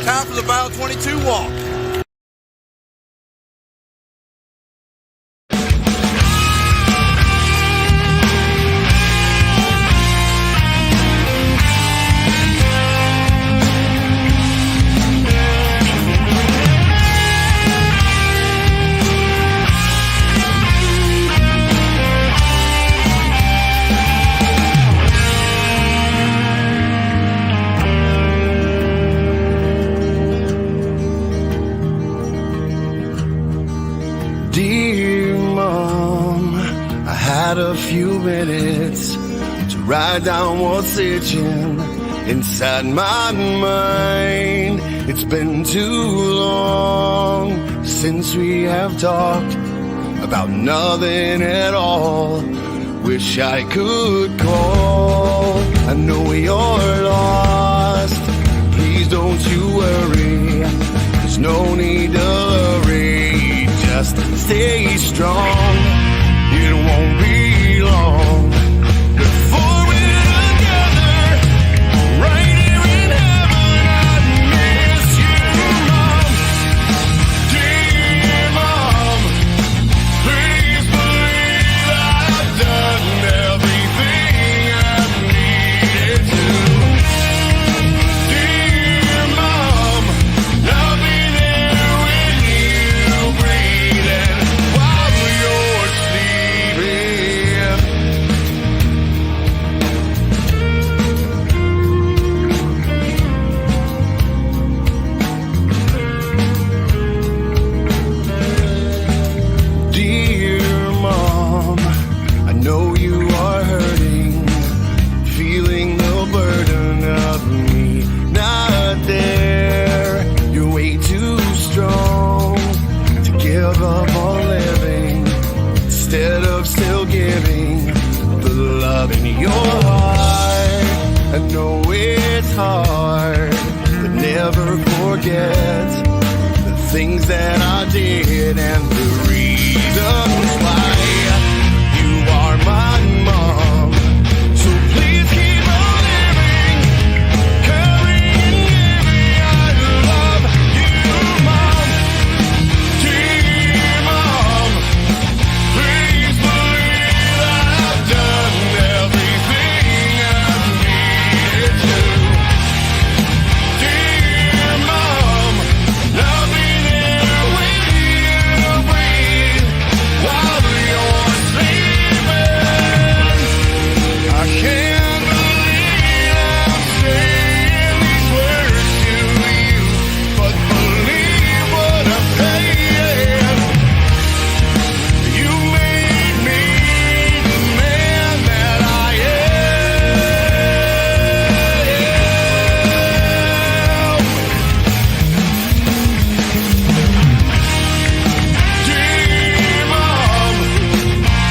Time for the Mile 22 walk. Dear Mom, I had a few minutes to write down what's itching inside my mind. It's been too long since we have talked about nothing at all. Wish I could call. I know you're lost. Please don't you worry. There's no need to hurry. Just stay strong. It won't be long before we're together, right here in heaven. I miss you, Mom. Dear Mom, please believe I've done everything I needed to. Dear Mom, I'll be there when you breathing while you're sleeping. Dear Mom, I know you are hurting, feeling the burden of me not there. You're way too strong to give up on living instead of still giving the love in your heart. I know it's hard, but never forget the things that I did and the reasons why you are my mom. So please keep on living, caring and giving. I love you, Mom. Dear Mom, please believe I've done everything I needed to. Dear Mom, I'll be there when you breathe while you're sleeping. I can't believe I'm saying these words to you, but believe what I'm saying. You made me the man that I am. Dear Mom,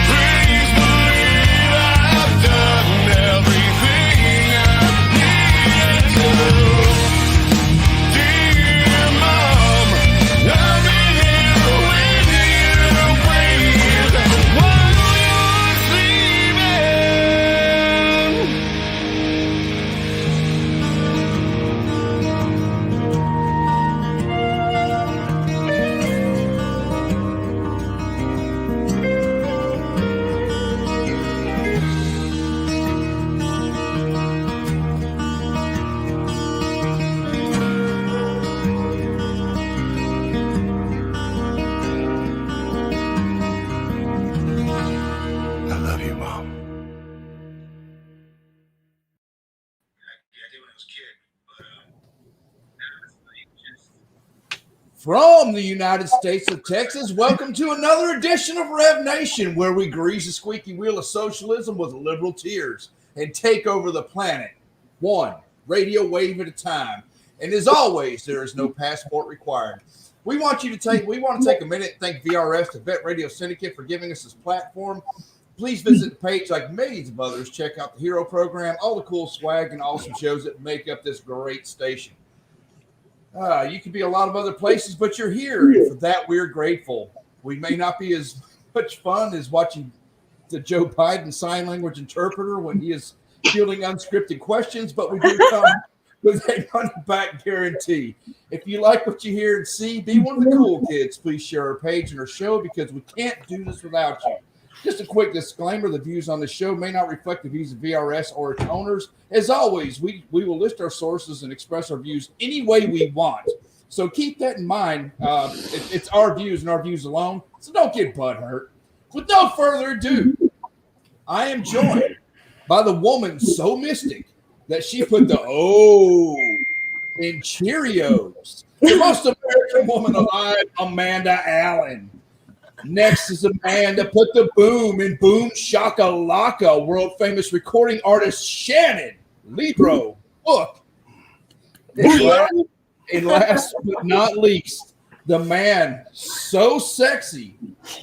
please believe I've done everything I needed to. Dear Mom, I'll be here when you breathe while you're sleeping. I love you, Mom. From the United States of Texas, welcome to another edition of Rev Nation, where we grease the squeaky wheel of socialism with liberal tears and take over the planet, one radio wave at a time. And as always, there is no passport required. We want to take a minute and thank VRS, the Vet Radio Syndicate, for giving us this platform. Please visit the page like millions of others. Check out the Hero Program, all the cool swag and awesome shows that make up this great station. You could be a lot of other places, but you're here. And for that, we're grateful. We may not be as much fun as watching the Joe Biden sign language interpreter when he is fielding unscripted questions, but we do come with a money-back guarantee. If you like what you hear and see, be one of the cool kids. Please share our page and our show because we can't do this without you. Just a quick disclaimer, the views on the show may not reflect the views of VRS or its owners. As always, we will list our sources and express our views any way we want. So keep that in mind. It's our views and our views alone, so don't get butthurt. With no further ado, I am joined by the woman so mystic that she put the O in Cheerios. The most American woman alive, Amanda Allen. Next is a man that put the boom in Boom Shakalaka, world famous recording artist Shannon Libro. Look. And last but not least, the man so sexy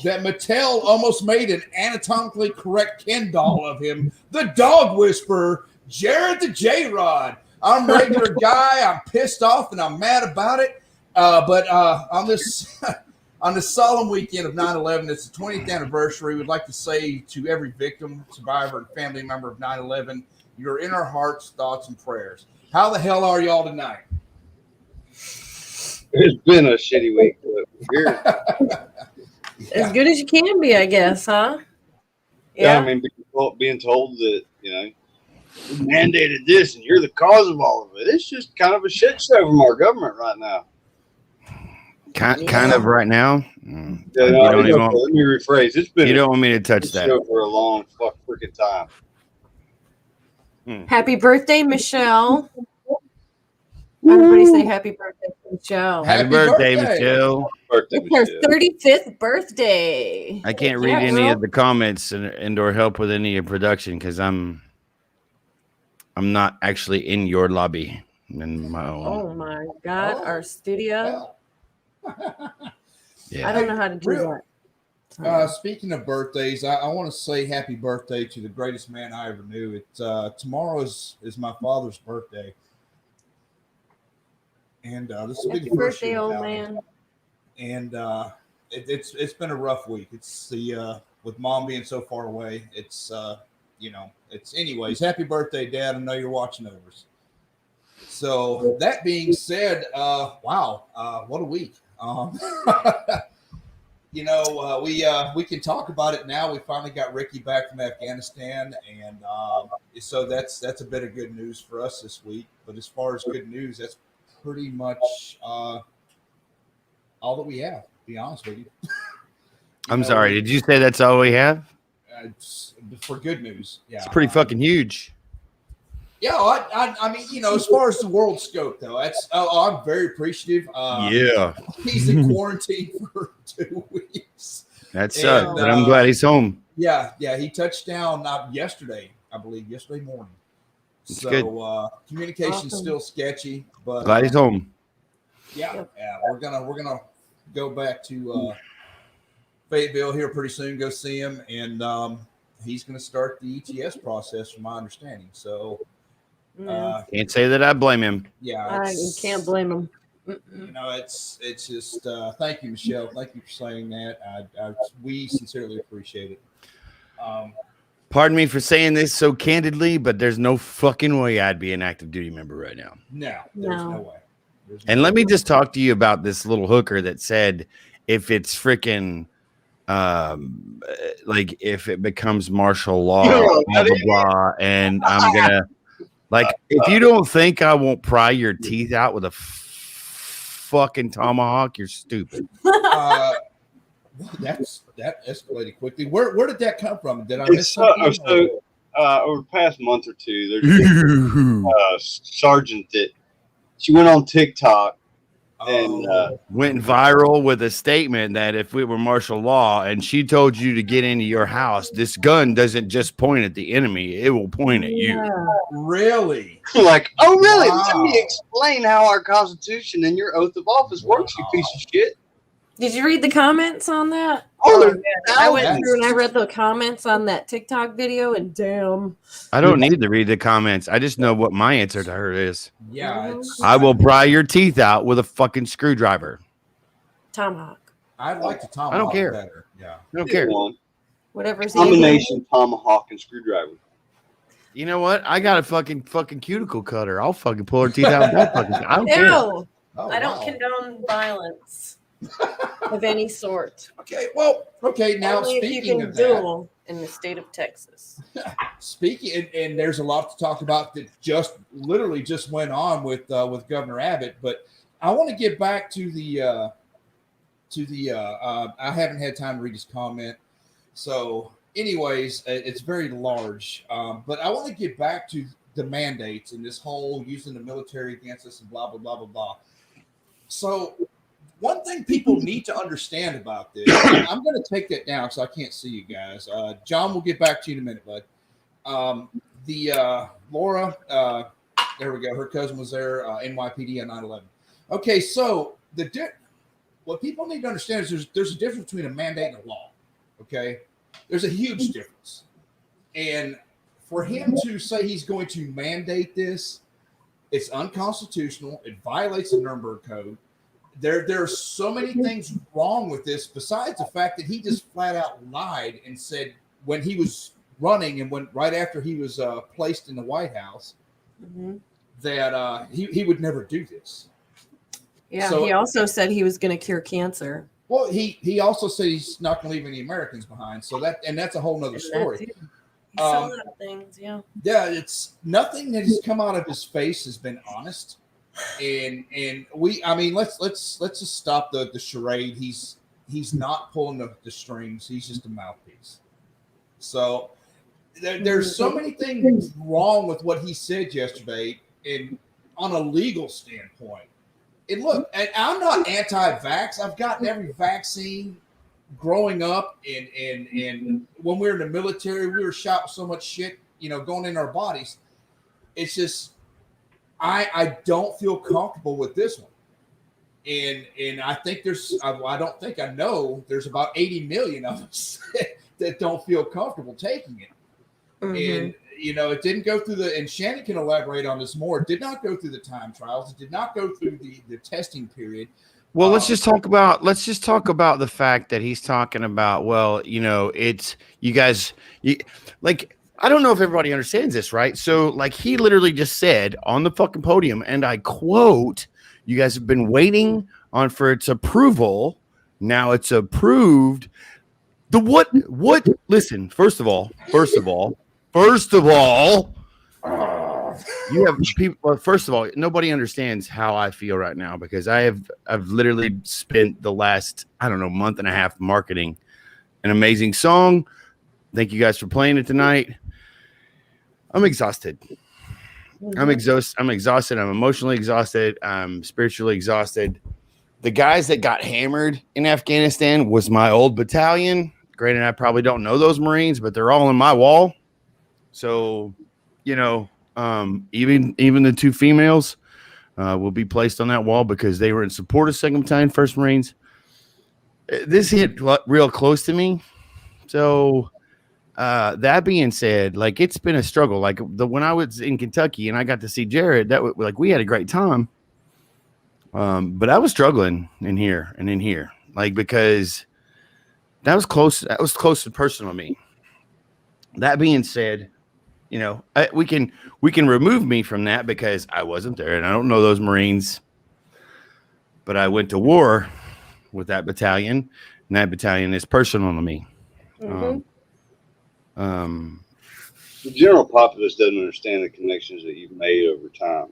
that Mattel almost made an anatomically correct Ken doll of him, the dog whisperer, Jared the J-Rod. I'm a regular guy. I'm pissed off and I'm mad about it. But on this solemn weekend of 9/11, it's the 20th anniversary. We'd like to say to every victim, survivor, and family member of 9/11, you're in our hearts, thoughts, and prayers. How the hell are y'all tonight? It's been a shitty week. But here. As good as you can be, I guess, huh? Yeah, I mean, being told that, you know, we mandated this and you're the cause of all of it. It's just kind of a shit show from our government right now. Kind of right now. Yeah, let me rephrase. It's been. You don't want me to touch that for a long freaking time. Happy birthday, Michelle. Everybody say happy birthday, Michelle. Happy birthday, Michelle. It's her 35th birthday. I can't read any of the comments and or help with any of production because I'm not actually in your lobby. In my own. Oh my God, our studio. Yeah. I don't know how to do that. Speaking of birthdays, I want to say happy birthday to the greatest man I ever knew. Tomorrow is my father's birthday. And this will be the first birthday, year old without man. him. And it's been a rough week. It's the with mom being so far away. It's anyways. Happy birthday, Dad! I know you're watching over us. So that being said, wow, what a week! We can talk about it now. We finally got Ricky back from Afghanistan, and so that's a bit of good news for us this week. But as far as good news, that's pretty much all that we have. To be honest with you. I'm sorry. Did you say that's all we have? For good news, yeah. It's pretty fucking huge. Yeah, I mean, as far as the world scope, though, I'm very appreciative. Yeah. He's in quarantine for 2 weeks. That sucks, but I'm glad he's home. Yeah, he touched down yesterday, I believe, yesterday morning. That's so good. Communication's still sketchy, but Glad he's home. Yeah, we're gonna go back to Fayetteville here pretty soon. Go see him, and he's gonna start the ETS process, from my understanding. So. Can't say that I blame him. Yeah, you can't blame him. It's just thank you, Michelle. Thank you for saying that. We sincerely appreciate it. Pardon me for saying this so candidly, but there's no fucking way I'd be an active duty member right now. No, there's no way. And let me just talk to you about this little hooker that said if it's freaking like if it becomes martial law, blah, blah, blah, and I'm gonna. Like, if you don't think I won't pry your teeth out with a fucking tomahawk, you're stupid. That escalated quickly. Where did that come from? Did I miss something? So over the past month or two, there's a sergeant that she went on TikTok and went viral with a statement that if we were martial law and she told you to get into your house, this gun doesn't just point at the enemy, it will point at you. Really? Like, oh, really? Wow. Let me explain how our Constitution and your oath of office works, you piece of shit. Did you read the comments on that? Oh, I went through and I read the comments on that TikTok video, and damn. I don't need to read the comments. I just know what my answer to her is. Yeah. I will pry your teeth out with a fucking screwdriver. Tomahawk. I'd like to tomahawk I don't care. better. Yeah. I don't care. Whatever's Combination tomahawk and screwdriver. You know what? I got a fucking cuticle cutter. I'll fucking pull her teeth out with that fucking. I don't care. No, Oh, I don't wow. condone violence of any sort. Okay, well, okay. Now Only if you speaking can of that, duel in the state of Texas. speaking and there's a lot to talk about that just literally just went on with Governor Abbott. But I want to get back to the I haven't had time to read his comment. So, anyways, it's very large. But I want to get back to the mandates and this whole using the military against us and blah blah blah blah blah. So, one thing people need to understand about this, I'm going to take that down so I can't see you guys. John, we'll get back to you in a minute, bud. Laura, there we go. Her cousin was there, NYPD on 9/11. Okay, so what people need to understand is there's a difference between a mandate and a law. Okay, there's a huge difference, and for him to say he's going to mandate this, it's unconstitutional. It violates the Nuremberg Code. There are so many things wrong with this, besides the fact that he just flat out lied and said when he was running and when right after he was placed in the White House that he would never do this. Yeah, So, he also said he was going to cure cancer. Well, he also said he's not going to leave any Americans behind. So that's a whole nother story. A lot of things, yeah. Yeah, it's nothing that has come out of his face has been honest. And let's just stop the charade. He's not pulling the strings. He's just a mouthpiece. So there's so many things wrong with what he said yesterday, and on a legal standpoint. And look, and I'm not anti-vax. I've gotten every vaccine growing up, and when we were in the military, we were shot with so much shit, going in our bodies. It's just I don't feel comfortable with this one. And I think I know there's about 80 million of us that don't feel comfortable taking it. And it didn't go through and Shannon can elaborate on this more. It did not go through the time trials. It did not go through the testing period. Well, let's just talk about the fact that he's talking about, well, it's you guys, I don't know if everybody understands this, right? So like he literally just said on the fucking podium, and I quote, you guys have been waiting for its approval. Now it's approved. Listen, first of all, you have people. Well, first of all, nobody understands how I feel right now because I've literally spent the last, month and a half marketing an amazing song. Thank you guys for playing it tonight. I'm exhausted. I'm exhausted. I'm emotionally exhausted. I'm spiritually exhausted. The guys that got hammered in Afghanistan was my old battalion. Granted, I probably don't know those Marines, but they're all in my wall. So, even the two females will be placed on that wall because they were in support of 2nd Battalion, 1st Marines. This hit real close to me. So, that being said, it's been a struggle. When I was in Kentucky and I got to see Jared, we had a great time. But I was struggling in here and in here, because that was close. That was close and personal to me. That being said, we can remove me from that because I wasn't there and I don't know those Marines. But I went to war with that battalion, and that battalion is personal to me. The general populace doesn't understand the connections that you've made over time.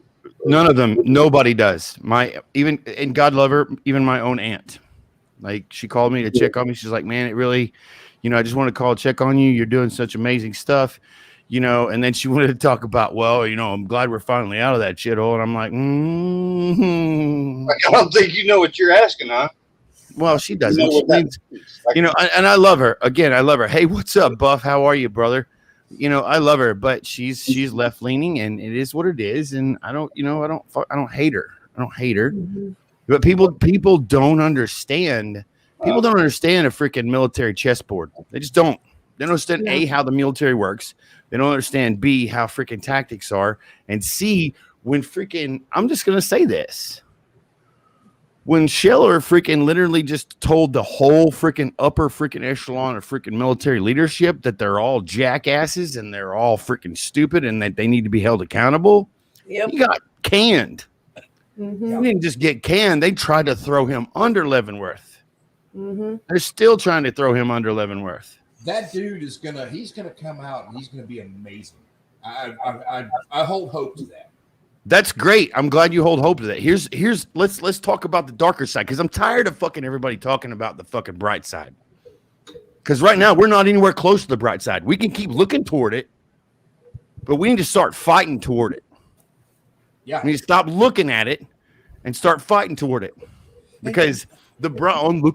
None of them. Nobody does. And God love her, even my own aunt. She called me to check on me. She's like, man, it really, I just want to call, check on you. You're doing such amazing stuff, and then she wanted to talk about, well, I'm glad we're finally out of that shithole. And I'm like, I don't think you know what you're asking, huh? Well, she doesn't. She means, and I love her. Again, I love her. Hey, what's up, Buff? How are you, brother? I love her, but she's left leaning, and it is what it is. And I don't hate her. I don't hate her. But people don't understand. People don't understand a freaking military chessboard. They just don't. They don't understand A, how the military works. They don't understand B, how freaking tactics are, and C, when freaking, I'm just gonna say this. when Scheller freaking literally just told the whole freaking upper freaking echelon of freaking military leadership that they're all jackasses and they're all freaking stupid and that they need to be held accountable, he got canned. Mm-hmm. He didn't just get canned. They tried to throw him under Leavenworth. Mm-hmm. They're still trying to throw him under Leavenworth. That dude he's gonna come out and he's gonna be amazing. I hold hope to that. That's great. I'm glad you hold hope to that. Here's let's talk about the darker side, because I'm tired of fucking everybody talking about the fucking bright side. Because right now we're not anywhere close to the bright side. We can keep looking toward it, but we need to start fighting toward it. Yeah, we need to stop looking at it and start fighting toward it. Because look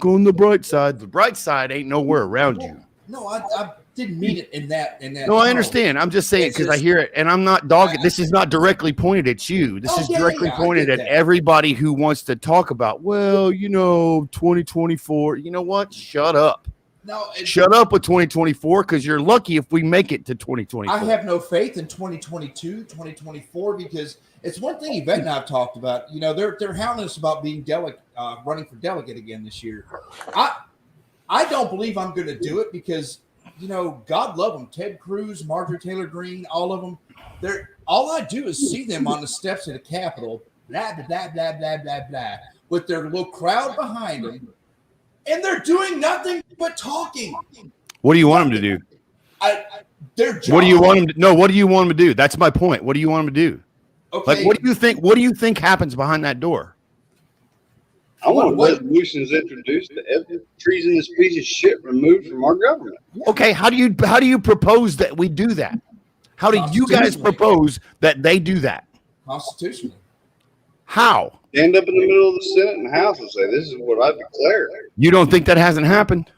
on the bright side. The bright side ain't nowhere around you. No, I didn't mean it in that. No, I understand. I'm just saying because I hear it, and I'm not dogging. This is not directly pointed at you. This is directly pointed at everybody who wants to talk about. Well, 2024. You know what? Shut up. No, shut up with 2024 because you're lucky if we make it to 2024. I have no faith in 2022, 2024 because it's one thing Yvette and I have talked about. They're hounding us about being running for delegate again this year. I don't believe I'm going to do it because, God love them. Ted Cruz, Marjorie Taylor Greene, all of them. All I do is see them on the steps of the Capitol, blah, blah, blah, blah, blah, blah, blah, with their little crowd behind them. And they're doing nothing but talking. What do you want them to do? What do you want them to? No, what do you want them to do? That's my point. What do you want them to do? Okay. Like, what do you think happens behind that door? I want resolutions introduced to every treasonous piece of shit removed from our government. Okay, how do you propose that we do that? How do you guys propose that they do that? Constitutionally. How? Stand up in the middle of the Senate and House and say, "This is what I declare." You don't think that hasn't happened?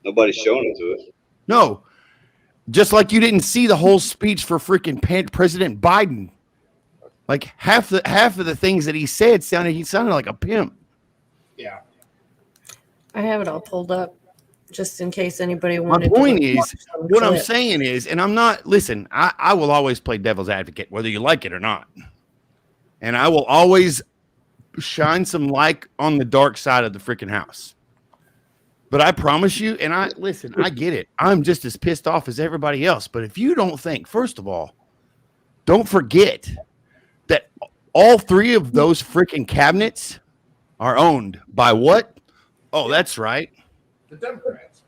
Nobody's showing it to us. No. Just like you didn't see the whole speech for freaking President Biden. Like half of the things that he said sounded like a pimp. Yeah. I have it all pulled up just in case anybody wanted. My point is, what I'm saying is, and I'm not, listen, I will always play devil's advocate, whether you like it or not. And I will always shine some light on the dark side of the freaking house. But I promise you, and I get it. I'm just as pissed off as everybody else. But if you don't think, first of all, don't forget that all three of those freaking cabinets are owned by what? Oh, that's right. The Democrats.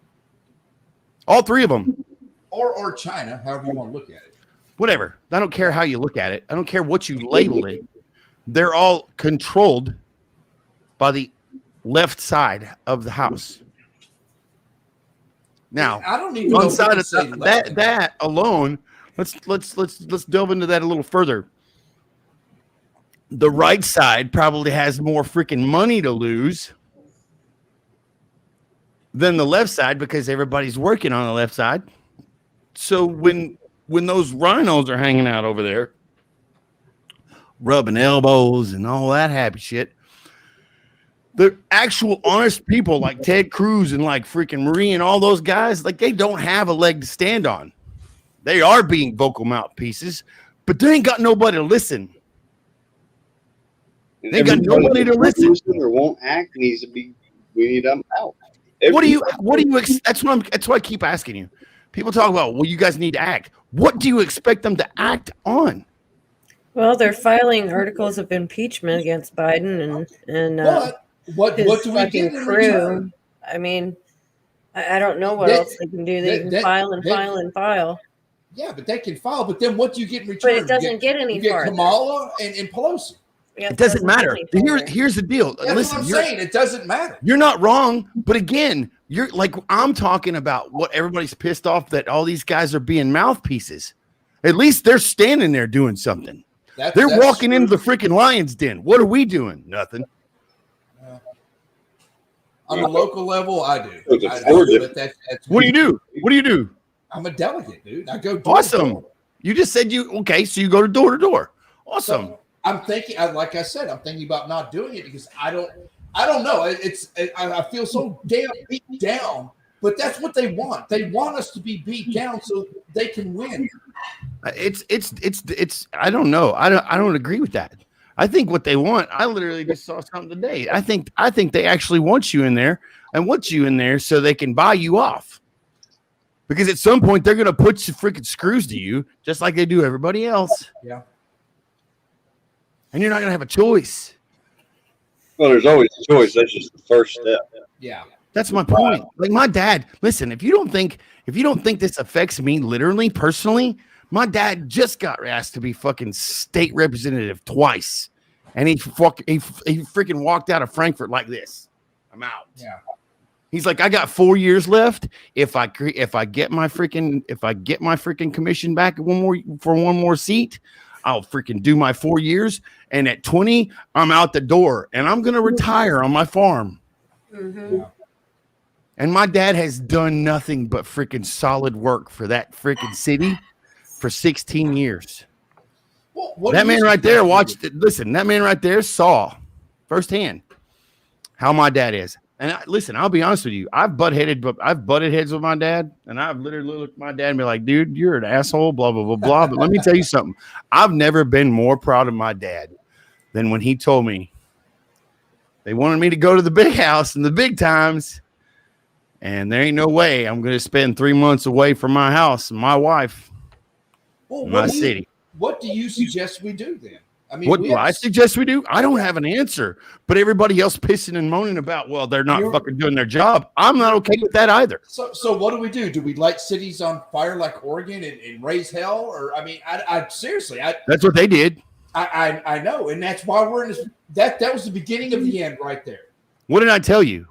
All three of them. Or China, however you want to look at it. Whatever. I don't care how you look at it. I don't care what you label it. They're all controlled by the left side of the house. Now, I don't even one know side of that alone. Let's delve into that a little further. The right side probably has more freaking money to lose than the left side because everybody's working on the left side. So when those rhinos are hanging out over there, rubbing elbows and all that happy shit, the actual honest people like Ted Cruz and like freaking Marie and all those guys, like they don't have a leg to stand on. They are being vocal mouthpieces, but they ain't got nobody to listen. They ain't got nobody to listen. Or won't act needs to be. We need them out. That's what I keep asking you. People talk about, well, you guys need to act. What do you expect them to act on? Well, they're filing articles of impeachment against Biden and what his do we get in crew. return? I mean, I don't know what else they can do. They can file and file and file. Yeah, but they can file. But then what do you get in return? But it doesn't get any farther. Kamala and Pelosi. It doesn't matter. Here's the deal. That's Listen, what I'm saying. It doesn't matter. You're not wrong, but again, you're like I'm talking about what everybody's pissed off that all these guys are being mouthpieces. At least they're standing there doing something. They're walking into the freaking lion's den. What are we doing? Nothing. On the local level, I do. What do you do? What do you do? I'm a delegate, dude. I go door awesome. to door. You just said so you go to door to door. Awesome. So I'm thinking, like I said, I'm thinking about not doing it because I don't know. I feel so damn beat down, but that's what they want. They want us to be beat down so they can win. It's I don't know. I don't agree with that. I think what they want, I literally just saw something today. I think they actually want you in there so they can buy you off. Because at some point they're gonna put some freaking screws to you, just like they do everybody else. Yeah. And you're not gonna have a choice. Well, there's always a choice. That's just the first step. Yeah. That's my point. Like my dad, listen, if you don't think this affects me literally, personally, my dad just got asked to be fucking state representative twice. And he freaking walked out of Frankfurt like this. I'm out. Yeah. He's like, I got 4 years left. If I get my freaking commission back for one more seat, I'll freaking do my 4 years. And at 20, I'm out the door and I'm gonna retire on my farm. Mm-hmm. Yeah. And my dad has done nothing but freaking solid work for that freaking city for 16 years. Well, That man right there listen, that man right there saw firsthand how my dad is. And listen, I'll be honest with you. I've butted heads with my dad, and I've literally looked at my dad and be like, dude, you're an asshole, blah, blah, blah, blah. But let me tell you something. I've never been more proud of my dad than when he told me they wanted me to go to the big house and the big times. And there ain't no way I'm going to spend 3 months away from my house and my wife, my city. What do you suggest we do then? I mean, What do I suggest we do? I don't have an answer, but everybody else pissing and moaning about, well, they're not fucking doing their job. I'm not okay with that either. So what do we do? Do we light cities on fire like Oregon and raise hell? Or I mean, I seriously, that's what they did. I know, and that's why we're in this. That was the beginning of the end right there. What did I tell you?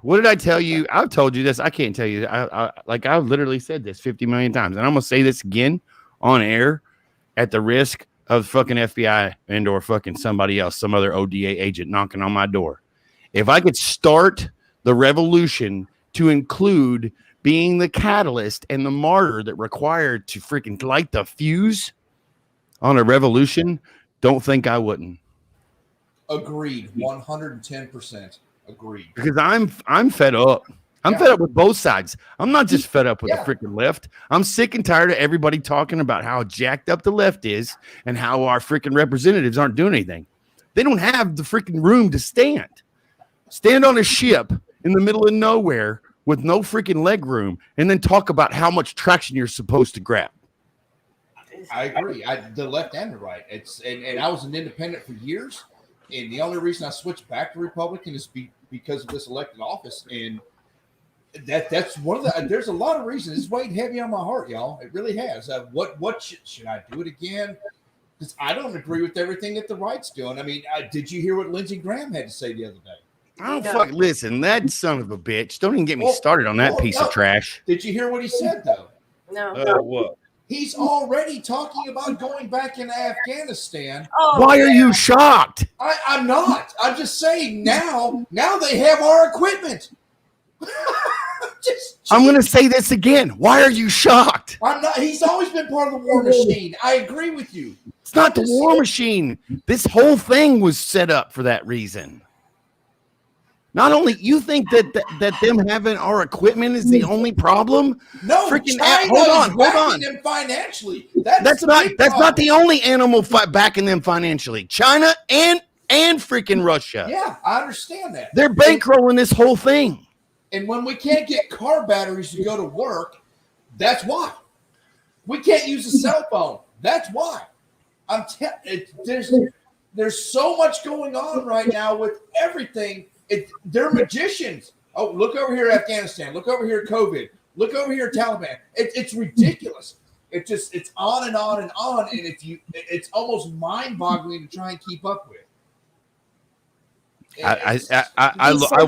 I've told you this. I can't tell you. I've literally said this 50 million times, and I'm gonna say this again on air at the risk of fucking FBI and or fucking somebody else, some other ODA agent knocking on my door. If I could start the revolution to include being the catalyst and the martyr that required to freaking light the fuse on a revolution, don't think I wouldn't. Agreed. 110%. Agreed. Because I'm fed up. I'm fed up with both sides. I'm not just fed up with the freaking left. I'm sick and tired of everybody talking about how jacked up the left is and how our freaking representatives aren't doing anything. They don't have the freaking room to stand. Stand on a ship in the middle of nowhere with no freaking leg room and then talk about how much traction you're supposed to grab. I agree. The left and the right. And I was an independent for years. And the only reason I switched back to Republican is because of this elected office. And that's one of the. There's a lot of reasons. It's weighing heavy on my heart, y'all. It really has. What should I do it again? Because I don't agree with everything that the right's doing. I mean, did you hear what Lindsey Graham had to say the other day? I don't listen. That son of a bitch. Don't even get me started on that piece of trash. Did you hear what he said though? No. What? He's already talking about going back into Afghanistan. Oh, why are you shocked? I'm not. I'm just saying now they have our equipment. I'm going to say this again. Why are you shocked? I'm not. He's always been part of the war machine. I agree with you. It's not the war machine. This whole thing was set up for that reason. Not only you think that them having our equipment is the only problem. No, freaking hold on. Them financially. That's not the only animal backing them financially. China and freaking Russia. Yeah, I understand that. They're bankrolling this whole thing. And when we can't get car batteries to go to work, that's why. We can't use a cell phone. That's why. There's so much going on right now with everything. They're magicians. Oh, look over here, Afghanistan. Look over here, COVID. Look over here, Taliban. It's ridiculous. It's on and on and on. And it's almost mind-boggling to try and keep up with. I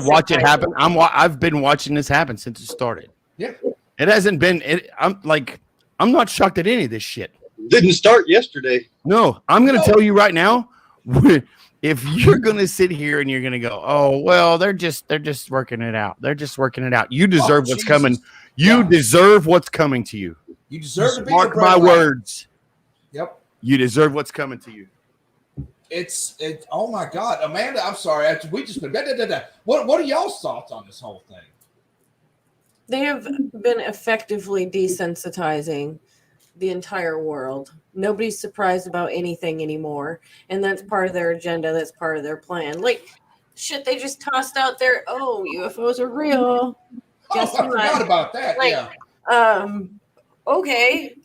watch it happen. I've been watching this happen since it started. Yeah. It hasn't been. I'm not shocked at any of this shit. Didn't start yesterday. No, I'm going to tell you right now. If you're going to sit here and you're going to go, oh well, they're just working it out. They're just working it out. You deserve what's coming. You deserve what's coming to you. You deserve to be mark my words. Yep. You deserve what's coming to you. It's oh my God, Amanda, I'm sorry. We just been What are y'all's thoughts on this whole thing? They have been effectively desensitizing the entire world. Nobody's surprised about anything anymore. And that's part of their agenda. That's part of their plan. Like, shit, they just tossed out there, oh, UFOs are real. Guess I forgot what? about that. Like, okay.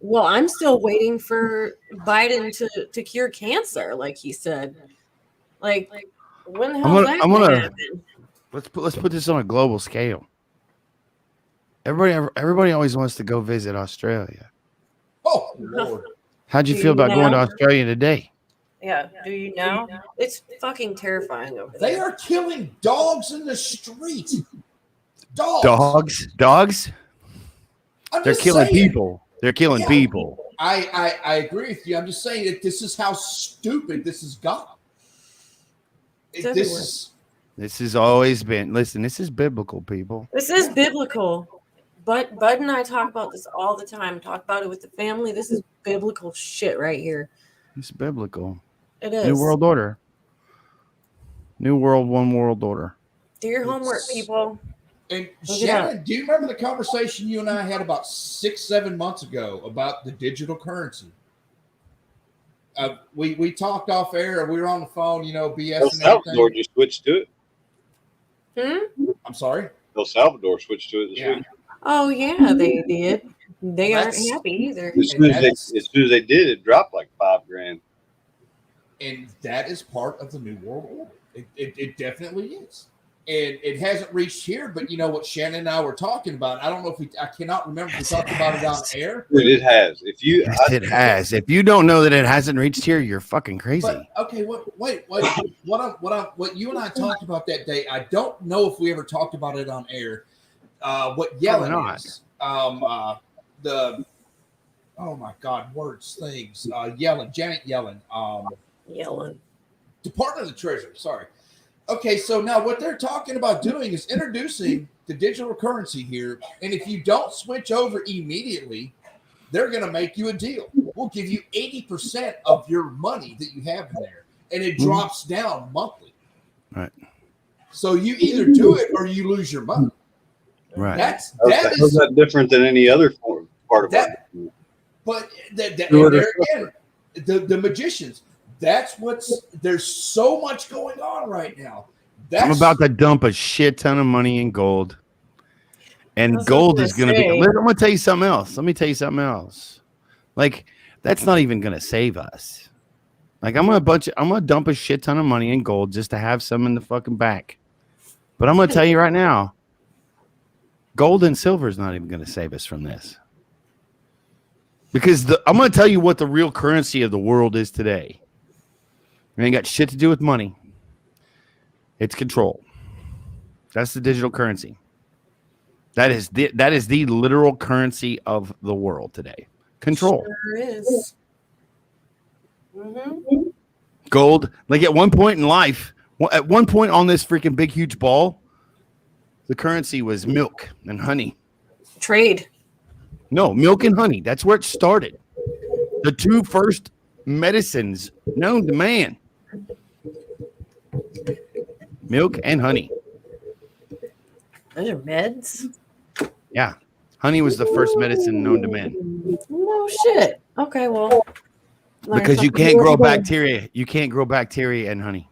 Well, I'm still waiting for Biden to cure cancer, like he said. Like, when the hell is that going to happen? Let's put this on a global scale. Everybody always wants to go visit Australia. Oh, Lord. How'd you feel about going to Australia today? Yeah, do you know? It's fucking terrifying over They there. are killing dogs in the street. Dogs. They're killing people. They're killing people. I agree with you. I'm just saying that this is how stupid this has gotten. This has always been. Listen, this is biblical, people. This is biblical. But Bud and I talk about this all the time. Talk about it with the family. This is biblical shit right here. It's biblical. It is. New World Order. New World, one world order. Do your homework, people. And Shannon, do you remember the conversation you and I had about 6-7 months ago about the digital currency? We talked off air. We were on the phone, BS. El Salvador just switched to it. I'm sorry? El Salvador switched to it this week. Oh, yeah, they did. They aren't happy either. As soon as they did, it dropped like $5,000. And that is part of the New World Order. It definitely is. And it hasn't reached here, but you know what Shannon and I were talking about. I don't know I cannot remember if we talked about it on air. It has. It has. If you don't know that it hasn't reached here, you're fucking crazy. But, okay, what you and I talked about that day, I don't know if we ever talked about it on air. What Yellen is. Oh my God, things. Janet Yellen. Yellen. Department of the Treasury, sorry. Okay, so now what they're talking about doing is introducing the digital currency here. And if you don't switch over immediately, they're going to make you a deal. We'll give you 80% of your money that you have in there. And it drops down monthly. Right. So you either do it or you lose your money. Right. That's different than any other part of that. It. But there again, the magicians. There's so much going on right now. I'm about to dump a shit ton of money in gold. And gold is going to be. I'm going to tell you something else. Let me tell you something else. Like, that's not even going to save us. Like, I'm going to dump a shit ton of money in gold just to have some in the fucking back. But I'm going to tell you right now, gold and silver is not even going to save us from this. Because I'm going to tell you what the real currency of the world is today. It ain't got shit to do with money. It's control. That's the digital currency. That is the literal currency of the world today. Control. Sure is. Mm-hmm. Gold. Like at one point in life, at one point on this freaking big huge ball, the currency was milk and honey. Trade. No, milk and honey. That's where it started. The two first medicines known to man. Milk and honey. Those are meds? Yeah. Honey was the first medicine known to man. No shit. Okay, well. Because you can't grow bacteria. You can't grow bacteria in honey.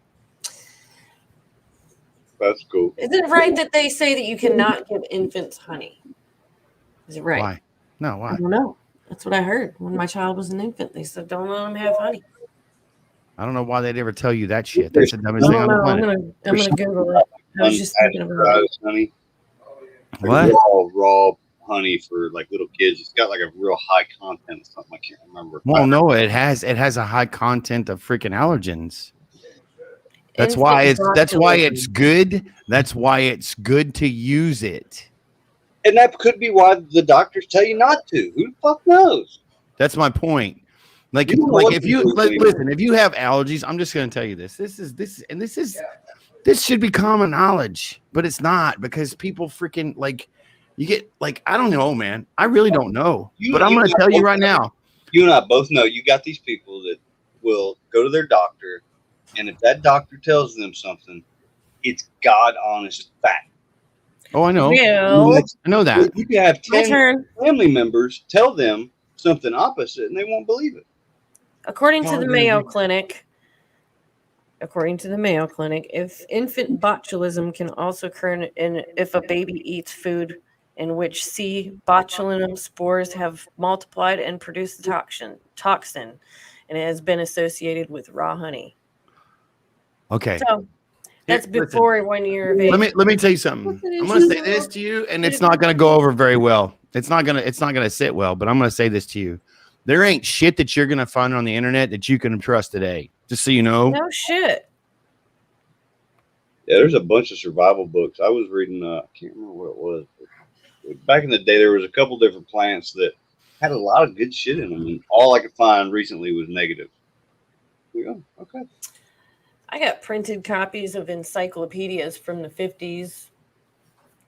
That's cool. Is it right that they say that you cannot give infants honey? Is it right? Why? No, why? I don't know. That's what I heard when my child was an infant. They said, don't let them have honey. I don't know why they'd ever tell you that shit. That's the dumbest thing on the planet. I'm gonna Google it. I was just thinking about it. Honey. What? Raw honey for like little kids. It's got like a real high content of something I can't remember. Well, no, it has a high content of freaking allergens. That's why it's good. That's why it's good to use it. And that could be why the doctors tell you not to. Who the fuck knows? That's my point. Like if you have allergies, I'm just going to tell you this. This should be common knowledge, but it's not because people freaking like you get like I don't know, man. I really don't know. But I'm going to tell you right now. You and I both know you got these people that will go to their doctor, and if that doctor tells them something, it's God honest fact. Oh, I know. Well, I know that. You can have 10 family members tell them something opposite, and they won't believe it. According to the Mayo Clinic, if infant botulism can also occur if a baby eats food in which C. botulinum spores have multiplied and produced the toxin, and it has been associated with raw honey. Okay. So that's before 1 year of age. Let me tell you something. I'm going to say this to you, and it's not going to go over very well. It's not going to sit well, but I'm going to say this to you. There ain't shit that you're going to find on the internet that you can trust today. Just so you know. No shit. Yeah, there's a bunch of survival books. I was reading, I can't remember what it was. But back in the day, there was a couple different plants that had a lot of good shit in them, and all I could find recently was negative. Okay. I got printed copies of encyclopedias from the 50s,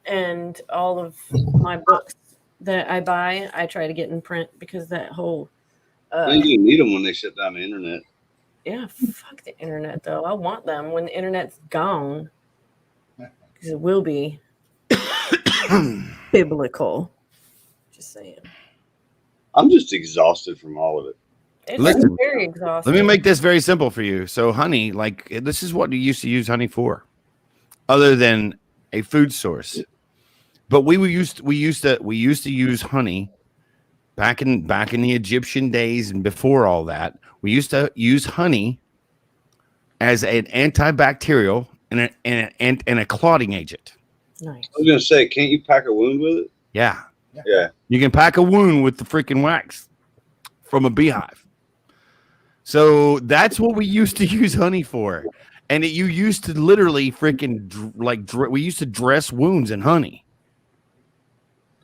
and all of my books that I buy, I try to get in print because that whole. You need them when they shut down the internet. Yeah, fuck the internet, though. I want them when the internet's gone. Because it will be biblical. Just saying. I'm just exhausted from all of it. It's very exhausting. Let me make this very simple for you. So honey, like this is what you used to use honey for, other than a food source. But we used to use honey back in the Egyptian days and before all that. We used to use honey as an antibacterial and a clotting agent. Nice. I was gonna say, can't you pack a wound with it? Yeah. Yeah. You can pack a wound with the freaking wax from a beehive. So that's what we used to use honey for. And you used to literally freaking we used to dress wounds in honey.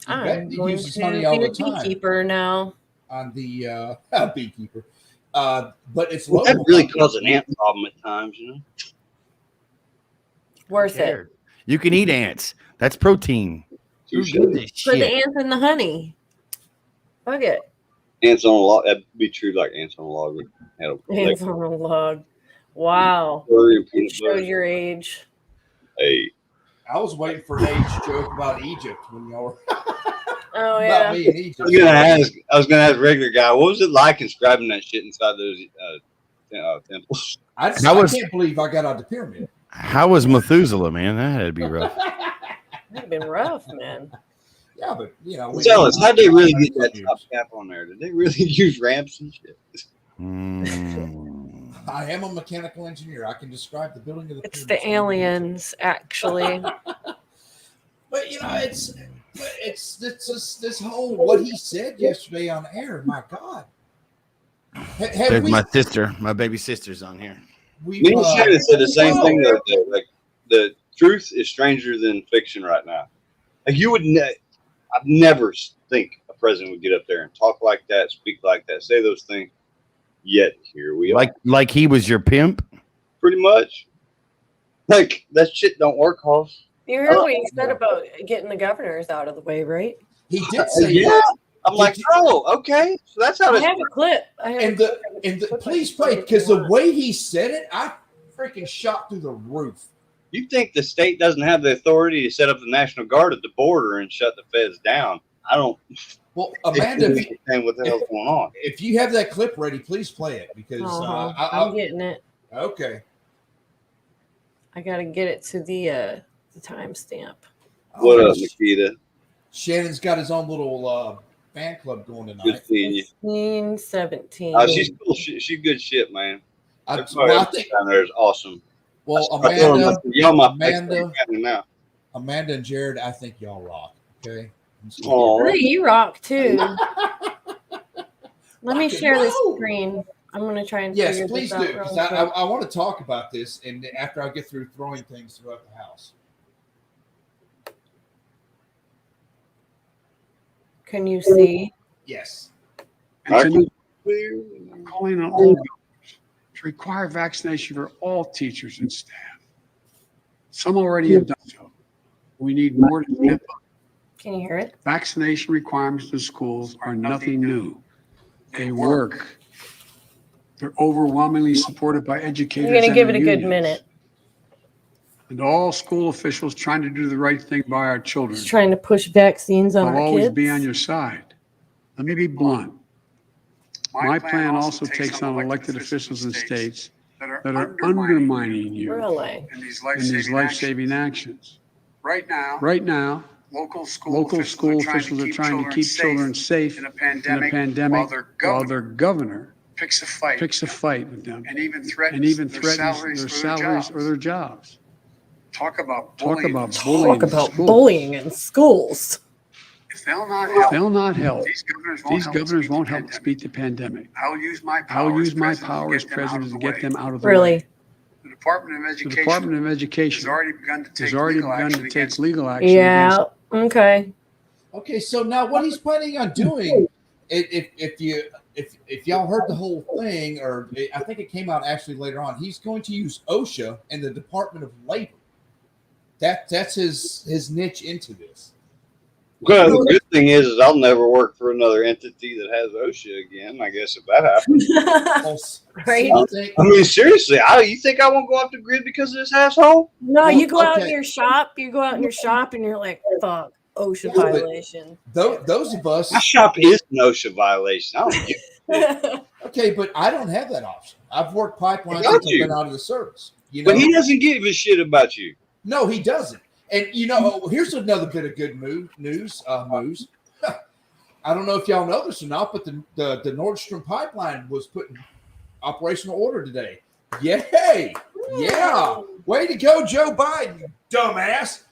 I'm going to be a beekeeper now. On the beekeeper. But it's local. That really causes an ant problem at times, you know. Worth it. You can eat ants. That's protein. For the ants and the honey. Fuck it. Ants on a log. That'd be true, like ants on a log. Ants on a log. Wow. It showed your age. Hey. I was waiting for an age joke about Egypt when y'all were. Oh yeah. Me in Egypt. I was gonna ask regular guy, what was it like inscribing that shit inside those temples? I can't believe I got out the pyramid. How was Methuselah, man? That had to be rough. That'd been rough, man. Yeah, but you know, tell us, how'd they really get that top cap on there? Did they really use ramps and shit? I am a mechanical engineer. I can describe the building of the. It's the aliens, actually. But you know, it's this whole what he said yesterday on air. My God. There's my sister, my baby sister's on here. Me and Shannon said the same thing the other day. Like the truth is stranger than fiction right now. Like you would, I'd never think a president would get up there and talk like that, speak like that, say those things. Yet here we are. Like he was your pimp. Pretty much. Like that shit don't work, Hoss. You heard what he said about getting the governors out of the way, right? He did say yeah. I'm like, oh, okay. So that's how I have a clip. And please play because the way he said it, I freaking shot through the roof. You think the state doesn't have the authority to set up the National Guard at the border and shut the feds down? I don't. Well, Amanda, what the hell's going on? If you have that clip ready, please play it because I'm getting it. Okay. I got to get it to the timestamp. What up, Nikita? Shannon's got his own little fan club going tonight. Good seeing you. 17. She's cool. She's good shit, man. I think down there is awesome. Well, Amanda and Jared, I think y'all rock. Okay. Hey, you rock too. Let me share this screen. I'm going to try and figure please this out. Do because I want to talk about this, and after I get through throwing things throughout the house. Can you see? Yes. I'm calling on all governors to require vaccination for all teachers and staff. Some already have done so. We need more to step up. Can you hear it? Vaccination requirements in schools are nothing new. They work. They're overwhelmingly supported by educators. You're going to give it a good minute. And all school officials trying to do the right thing by our children. Just trying to push vaccines on our kids. I'll always be on your side. Let me be blunt. My plan also takes on elected officials in states that are undermining you Really? in these life-saving actions. Right now, local school officials are trying to keep children safe in a pandemic while their governor picks a fight with them and even threatens their salaries or their jobs. Talk about bullying in schools. Bullying in schools. If they'll not help, these governors won't help us beat the pandemic. I'll use my power as president to get them out of the way. Really? The Department of Education has already begun to take legal action Yeah. against. Okay. Okay, so now what he's planning on doing, if y'all heard the whole thing, or I think it came out actually later on, he's going to use OSHA and the Department of Labor. That's his niche into this. Well, the good thing is I'll never work for another entity that has OSHA again. I guess if that happens, Well, Right. I mean, seriously, you think I won't go off the grid because of this asshole? No, you go out in Okay. your shop. You go out in your shop, and you're like, "Fuck, OSHA Yeah, but- violation." Those of us, My shop is an OSHA violation. I don't give okay, but I don't have that option. I've worked pipeline Got since I've you. been out of the service. You know, But he doesn't give a shit about you. no, he doesn't. And you know, here's another bit of good news. I don't know if y'all know this or not, but the Nordstrom pipeline was put in operational order today. Yay! Yeah, way to go, Joe Biden, you dumbass!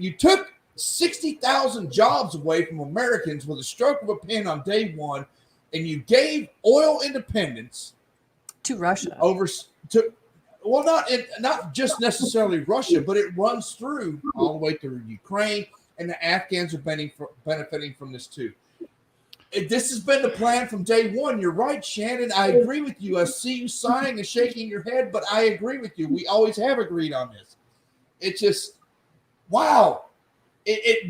You took 60,000 jobs away from Americans with a stroke of a pen on day one, and you gave oil independence To Russia. over to. Well, not just necessarily Russia, but it runs through all the way through Ukraine, and the Afghans are benefiting from this too. This has been the plan from day one. You're right, Shannon. I agree with you. I see you sighing and shaking your head, but I agree with you. We always have agreed on this. It just, wow, it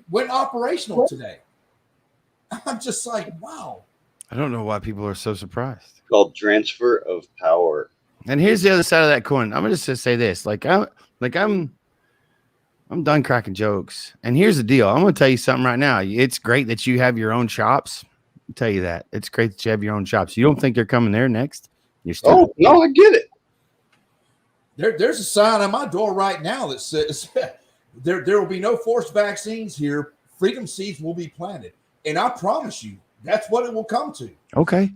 went operational today. I'm just like, wow. I don't know why people are so surprised. Called transfer of power. And here's the other side of that coin. I'm gonna just say this: I'm done cracking jokes. And here's the deal: I'm gonna tell you something right now. It's great that you have your own shops. I'll tell you that it's great that you have your own shops. You don't think they're coming there next? You're still. Oh no, I get it. There's a sign on my door right now that says there will be no forced vaccines here. Freedom seeds will be planted, and I promise you, that's what it will come to. Okay.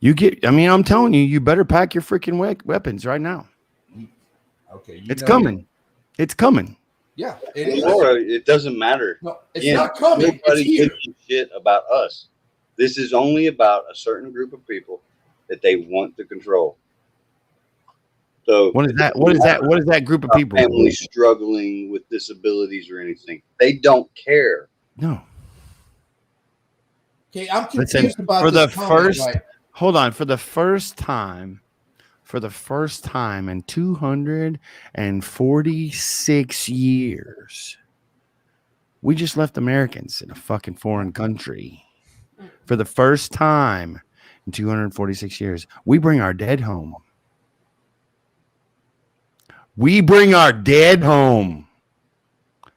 I'm telling you, you better pack your freaking weapons right now. Okay, It's coming. It's coming. Yeah, it is. Laura, it doesn't matter. No, it's not coming. It's Nobody here. gives a shit about us. This is only about a certain group of people that they want to control. So What is that? What is that group of people? Families struggling with disabilities or anything. They don't care. No. Okay, I'm confused Listen, about for this the comment, first right? hold on, for the first time in 246 years, we just left Americans in a fucking foreign country. For the first time in 246 years, we bring our dead home. We bring our dead home.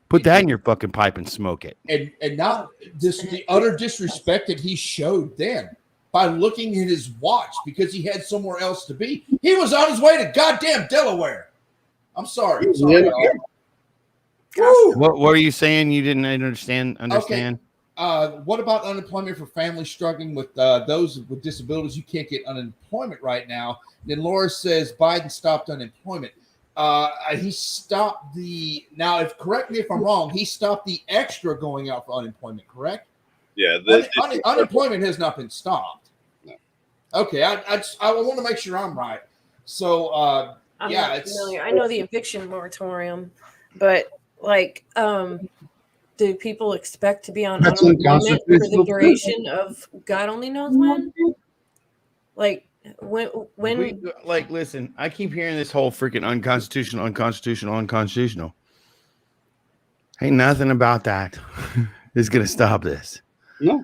Put that in your fucking pipe and smoke it. And not just the utter disrespect that he showed then by looking at his watch because he had somewhere else to be. He was on his way to goddamn Delaware. I'm sorry. Yeah. Woo! What were you saying? You didn't understand? What about unemployment for families struggling with those with disabilities? You can't get unemployment right now. Then Laura says Biden stopped unemployment. He stopped correct me if I'm wrong, he stopped the extra going out for unemployment, correct? Yeah. Unemployment has not been stopped. No. Okay, I want to make sure I'm right. So, I'm yeah, not it's familiar. I know the eviction moratorium, but do people expect to be on That's unemployment for the unconstitutional. duration of God only knows when? When Listen, I keep hearing this whole freaking unconstitutional. Ain't nothing about that is gonna stop this. No.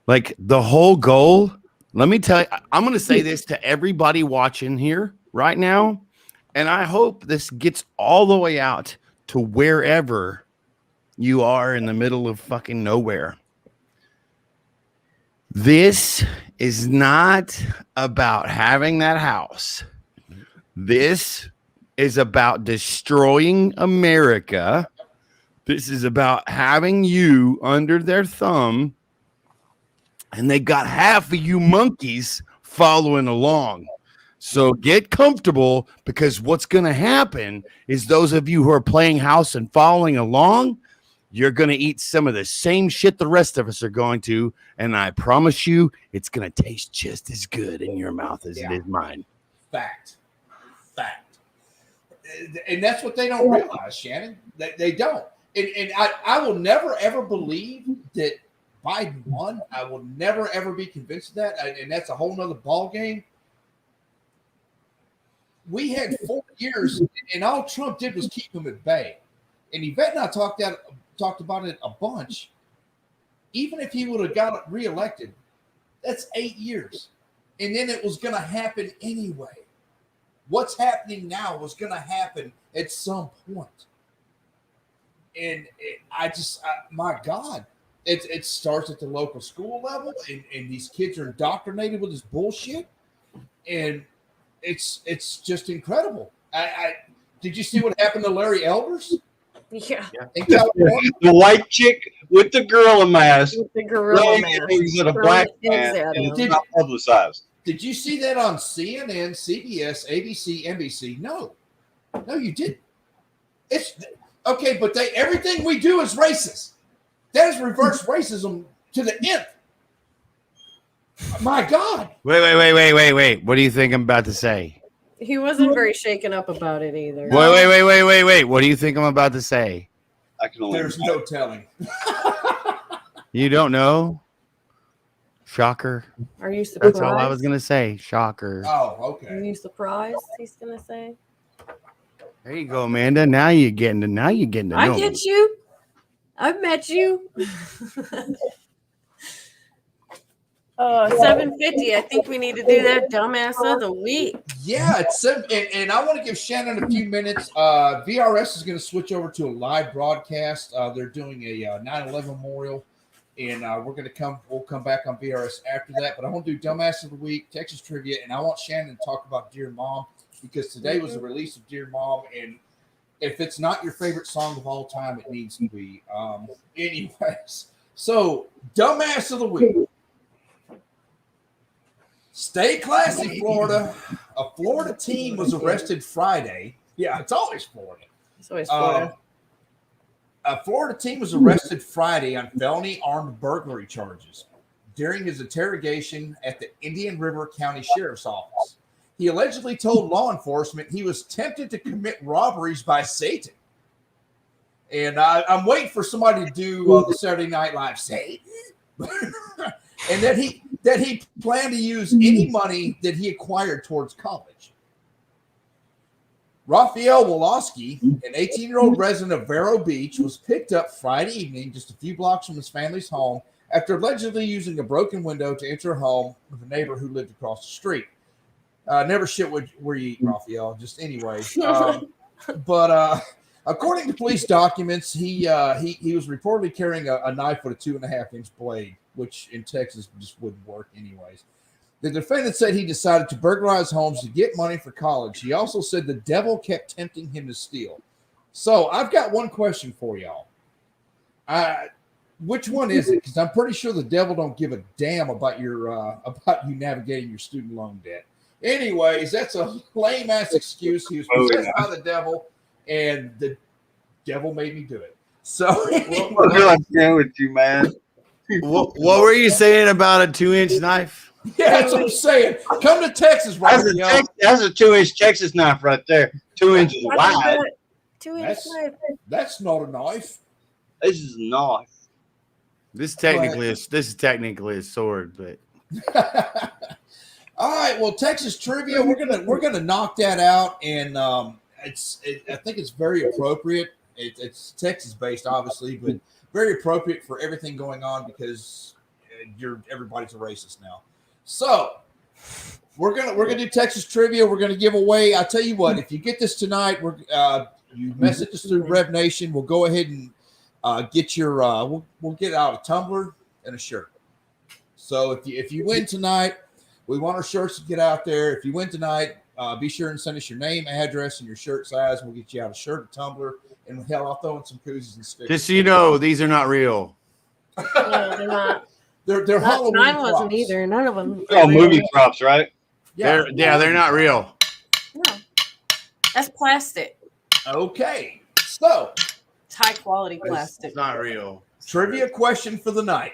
Like the whole goal, let me tell you, I'm gonna say this to everybody watching here right now, and I hope this gets all the way out to wherever you are in the middle of fucking nowhere. This is not about having that house. This is about destroying America. This is about having you under their thumb, and they got half of you monkeys following along. So get comfortable, because what's going to happen is those of you who are playing house and following along, you're going to eat some of the same shit the rest of us are going to. And I promise you, it's going to taste just as good in your mouth as it is mine. Fact. And that's what they don't realize, Shannon. They don't. And I will never, ever believe that Biden won. I will never, ever be convinced of that. And that's a whole nother ball game. We had 4 years, and all Trump did was keep him at bay. And Yvette and I talked about it a bunch. Even if he would have got reelected, that's 8 years. And then it was going to happen anyway. What's happening now was going to happen at some point. And my God, it starts at the local school level, and these kids are indoctrinated with this bullshit. And it's just incredible. Did you see what happened to Larry Elders? Yeah. In California? The white chick with the gorilla mask. With the gorilla mask. Things at a black Throwing man. eggs at And him. it's not publicized. Did you see that on CNN, CBS, ABC, NBC? No, you didn't. It's okay, but everything we do is racist. That is reverse racism to the nth. My God. Wait. What do you think I'm about to say? He wasn't very shaken up about it either. Wait. What do you think I'm about to say? I can only There's no telling. You don't know? Shocker. Are you surprised? That's all I was going to say. Shocker. Oh, Are okay. you surprised? He's gonna say. There you go, Amanda. Now you're getting to know I me. get you. I've met you. 750. I think we need to do that dumbass of the week. Yeah, and I want to give Shannon a few minutes. VRS is going to switch over to a live broadcast. They're doing a 9/11 memorial, and we'll come back on VRS after that. But I want to do dumbass of the week, Texas trivia, and I want Shannon to talk about Dear Mom, because today was the release of Dear Mom, and if it's not your favorite song of all time, it needs to be. Anyways, so dumbass of the week. Stay classy, Florida. A Florida team was arrested Friday. Yeah, it's always Florida. It's always Florida. A Florida team was arrested Friday on felony armed burglary charges during his interrogation at the Indian River County Sheriff's Office. He allegedly told law enforcement he was tempted to commit robberies by Satan. And I'm waiting for somebody to do the Saturday Night Live Satan. And that he planned to use any money that he acquired towards college. Raphael Woloski, an 18-year-old resident of Vero Beach, was picked up Friday evening just a few blocks from his family's home after allegedly using a broken window to enter a home with a neighbor who lived across the street. Never shit where you eat, Raphael. Just anyway. But according to police documents, he was reportedly carrying a knife with a 2.5-inch blade, which in Texas just wouldn't work anyways. The defendant said he decided to burglarize homes to get money for college. He also said the devil kept tempting him to steal. So I've got one question for y'all. Which one is it? Because I'm pretty sure the devil don't give a damn about about you navigating your student loan debt. Anyways, that's a lame ass excuse. He was possessed by the devil, and the devil made me do it. So I'm with you, man. What were you saying about a 2-inch knife? yeah, that's what I'm saying. Come to Texas, That's Raphael. that's a 2-inch Texas knife right there. 2 inches wide. 2-inch knife. That's not a knife. This is a knife. This is technically a sword, but All right, well, Texas trivia, we're gonna knock that out, and I think it's very appropriate. It's Texas based, obviously, but very appropriate for everything going on because everybody's a racist now. So we're gonna do Texas trivia. We're gonna give away. I tell you what, if you get this tonight, you message us through Rev Nation. We'll go ahead and get your we'll get out a tumbler and a shirt. So if you win tonight, we want our shirts to get out there. If you win tonight, be sure and send us your name, address, and your shirt size. We'll get you out a shirt, a tumbler, and hell, I'll throw in some koozies and stickers. Just so you know, these are not real. No, they're not. They're Halloween Mine wasn't props. either. None of them. Oh, movie props, right? Yeah, They're not real. No. That's plastic. Okay, so It's high quality plastic. It's not real. trivia question for the night.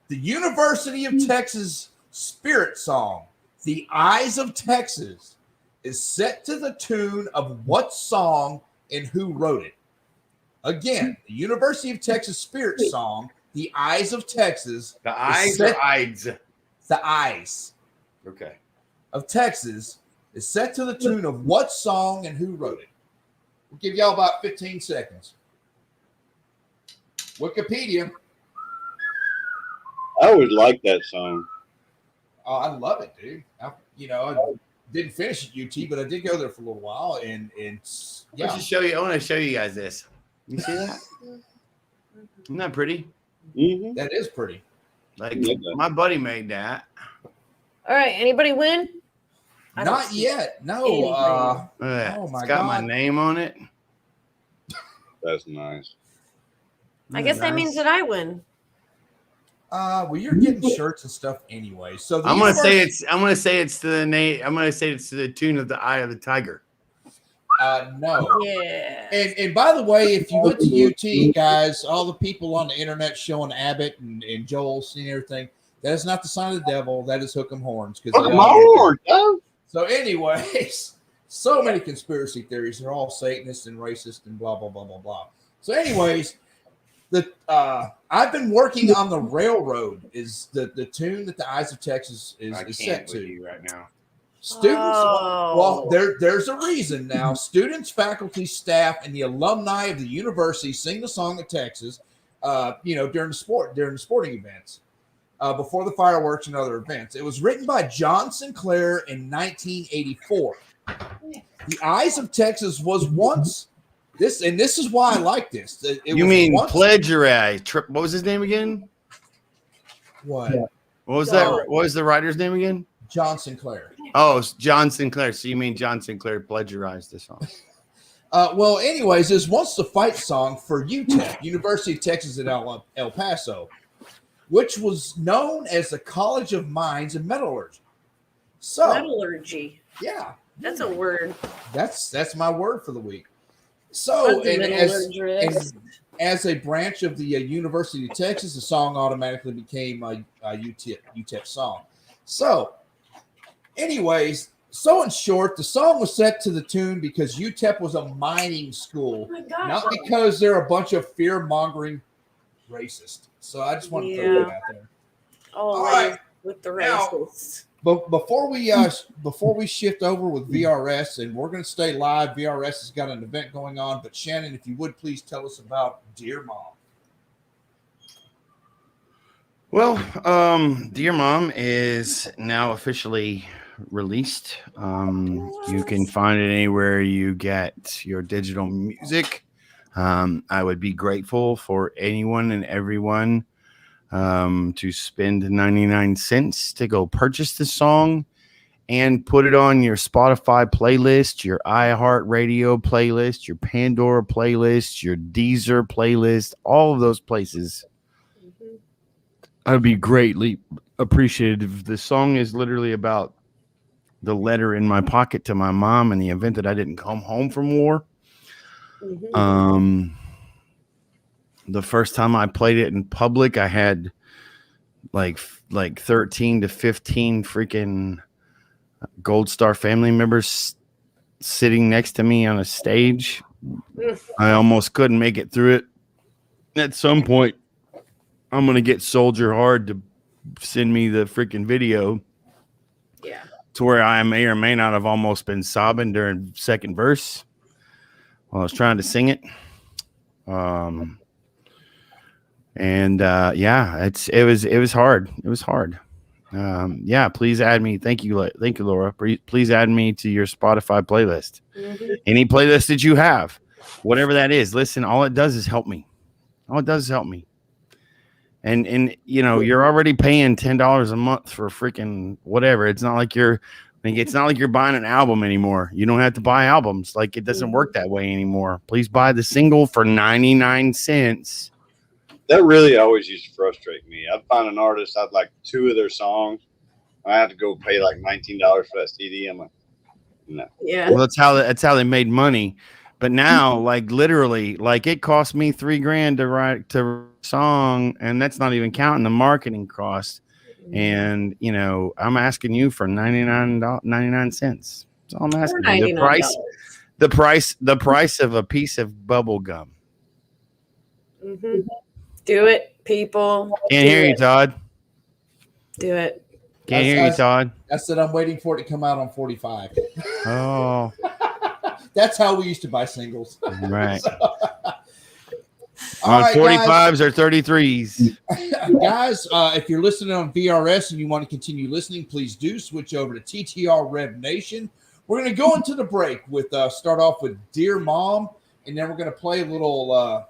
The University of Texas Spirit song, The Eyes of Texas, is set to the tune of what song and who wrote it? Again, the University of Texas Spirit song, The Eyes of Texas. The eyes set- or eyes? The Eyes Okay. of Texas is set to the tune of what song and who wrote it? We'll give y'all about 15 seconds. Wikipedia. I would like that song. Oh, I love it, dude. I didn't finish at UT, but I did go there for a little while, and I want to show you guys this. You see that? Isn't that pretty? Mm-hmm. that is pretty. Like Yeah. my buddy made that. All right. Anybody win? I don't Not see yet. No. anything. Look at that. Oh, my It's got my God. name on it. That's nice. I guess that means that I win. Well, you're getting shirts and stuff anyway. So I'm gonna say it's to the name. I'm gonna say it's to the tune of the Eye of the Tiger. no. Yeah. And by the way, if you went to UT, guys, all the people on the internet showing Abbott and Joel and everything, that is not the sign of the devil. That is hook 'em horns. Look at my horn, dog. So, anyways, so many conspiracy theories. They're all Satanists and racist and blah blah blah blah blah. So, anyways, I've been working on the railroad. Is the tune that the Eyes of Texas is set to you right now. students? Oh. Well, there's a reason now. Students, faculty, staff, and the alumni of the university sing the song of Texas. During the sporting events. Before the fireworks and other events. It was written by John Sinclair in 1984. The Eyes of Texas was once this, and this is why I like this. You mean plagiarize? What was his name again? What? What was that? What was the writer's name again? John Sinclair. Oh, it's John Sinclair. So you mean John Sinclair plagiarized the song? Well, anyways, there's once the fight song for UTEP, University of Texas at El Paso, which was known as the College of Mines and Metallurgy. So, Metallurgy. yeah, That's a word. that's my word for the week. So, and as a branch of the University of Texas, the song automatically became a UTEP song. So, anyways, so in short, the song was set to the tune because UTEP was a mining school, Oh my gosh. not because they're a bunch of fear-mongering racists. So I just want to throw that out there. All right. right. With the Now- racists. But before we shift over with VRS, and we're going to stay live, VRS has got an event going on. But Shannon, if you would please tell us about Dear Mom. Well, Dear Mom is now officially released. You can find it anywhere you get your digital music. I would be grateful for anyone and everyone to spend 99 cents to go purchase the song and put it on your Spotify playlist, your iHeartRadio playlist, your Pandora playlist, your Deezer playlist, all of those places. I'd be greatly appreciative. The song is literally about the letter in my pocket to my mom in the event that I didn't come home from war. The first time I played it in public, I had like 13 to 15 freaking Gold Star family members sitting next to me on a stage. I almost couldn't make it through it. At some point, I'm going to get Soldier Hard to send me the freaking video. Yeah. To where I may or may not have almost been sobbing during second verse while I was trying to sing it. It was hard. It was hard. Please add me. Thank you, Laura. Please add me to your Spotify playlist. Any playlist that you have, whatever that is. Listen, all it does is help me. And you know, you're already paying $10 a month for freaking whatever. It's not like you're buying an album anymore. You don't have to buy albums. Like, it doesn't work that way anymore. Please buy the single for 99 cents. That really always used to frustrate me. I'd find an artist, I'd like 2 of their songs. I have to go pay like $19 for that CD. I'm like, no. Yeah. Well, that's how they made money. But now, like, literally, like, it cost me $3,000 to write a song, and that's not even counting the marketing cost. And you know, I'm asking you for 99 cents. That's all I'm asking you. The price of a piece of bubble gum. Mm-hmm. Do it, people. Can't hear you, Todd. Do it. Can't hear you, Todd. I said I'm waiting for it to come out on 45. Oh, that's how we used to buy singles. right. All On right, 45s or 33s. Guys, if you're listening on VRS and you want to continue listening, please do switch over to TTR Rev Nation. We're going to go into the break with start off with Dear Mom, and then we're going to play a little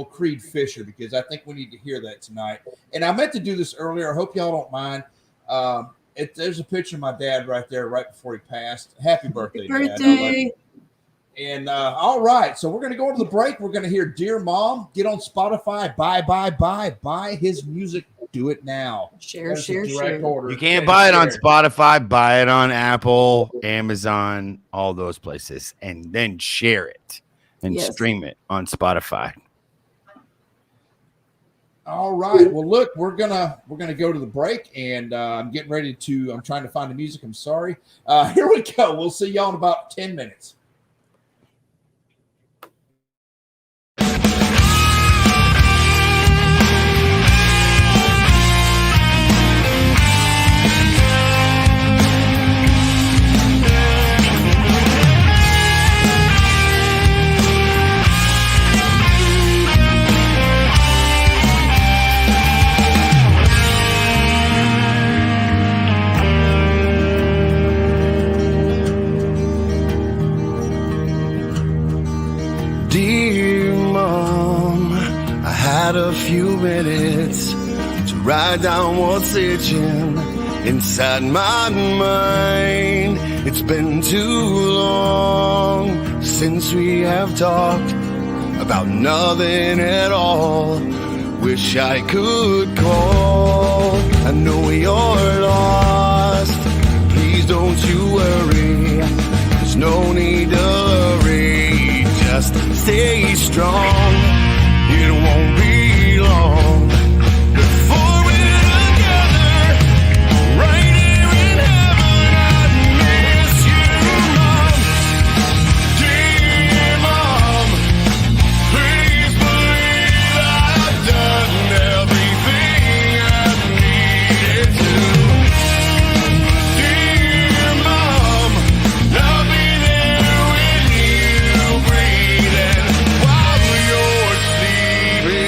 Creed Fisher, because I think we need to hear that tonight. And I meant to do this earlier. I hope y'all don't mind. There's a picture of my dad right there, right before he passed. Happy birthday, Dad. And all right, so we're going to go into the break. We're going to hear Dear Mom. Get on Spotify. Buy his music. Do it now. Share. Order. You can't buy it on Spotify. Buy it on Apple, Amazon, all those places, and then share it and stream it on Spotify. All right. Well, look, we're gonna go to the break, and I'm getting ready to. I'm trying to find the music. I'm sorry. Here we go. We'll see y'all in about 10 minutes. A few minutes to write down what's itching inside my mind. It's been too long since we have talked about nothing at all. Wish I could call. I know you're lost. Please don't you worry. There's no need to hurry. Just stay strong. It won't be long before we're together, right here in heaven. I miss you, Mom. Dear Mom, please believe I've done everything I needed to. Dear Mom, I'll be there with you, breathing while you're sleeping.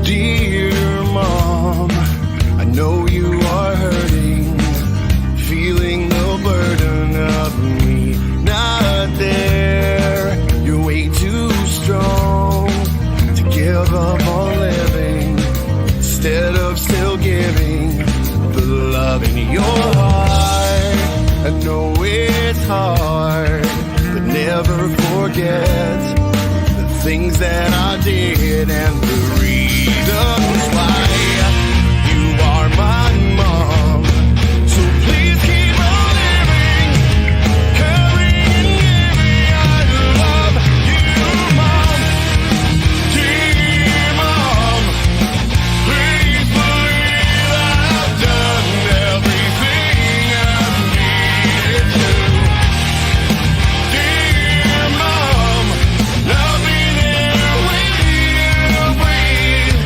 Dear Mom, I know you are hurting, feeling the burden of me not there. You're way too strong to give up on living, instead of still giving the love in your heart. I know it's hard, but never forget the things that I did and the reasons why you are my mom. So please keep on living, caring and giving. I love you, Mom. Dear Mom, please believe I've done everything I needed to. Dear Mom, I'll be there with you, breathe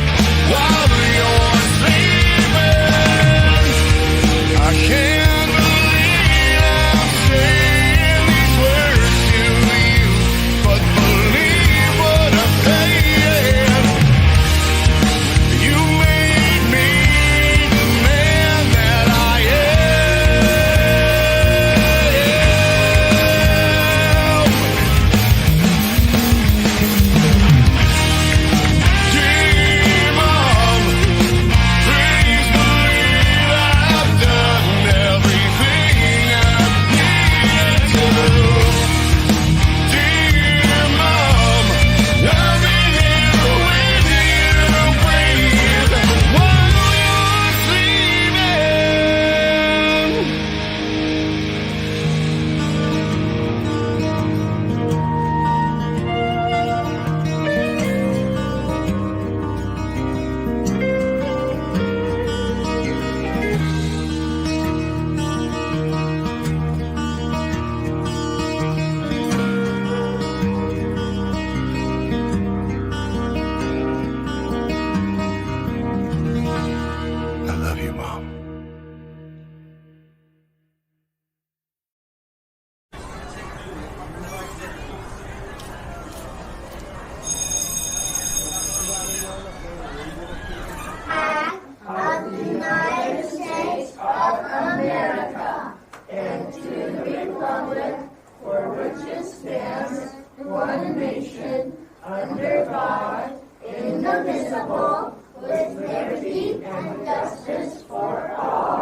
one nation, under God, indivisible, with liberty and justice for all.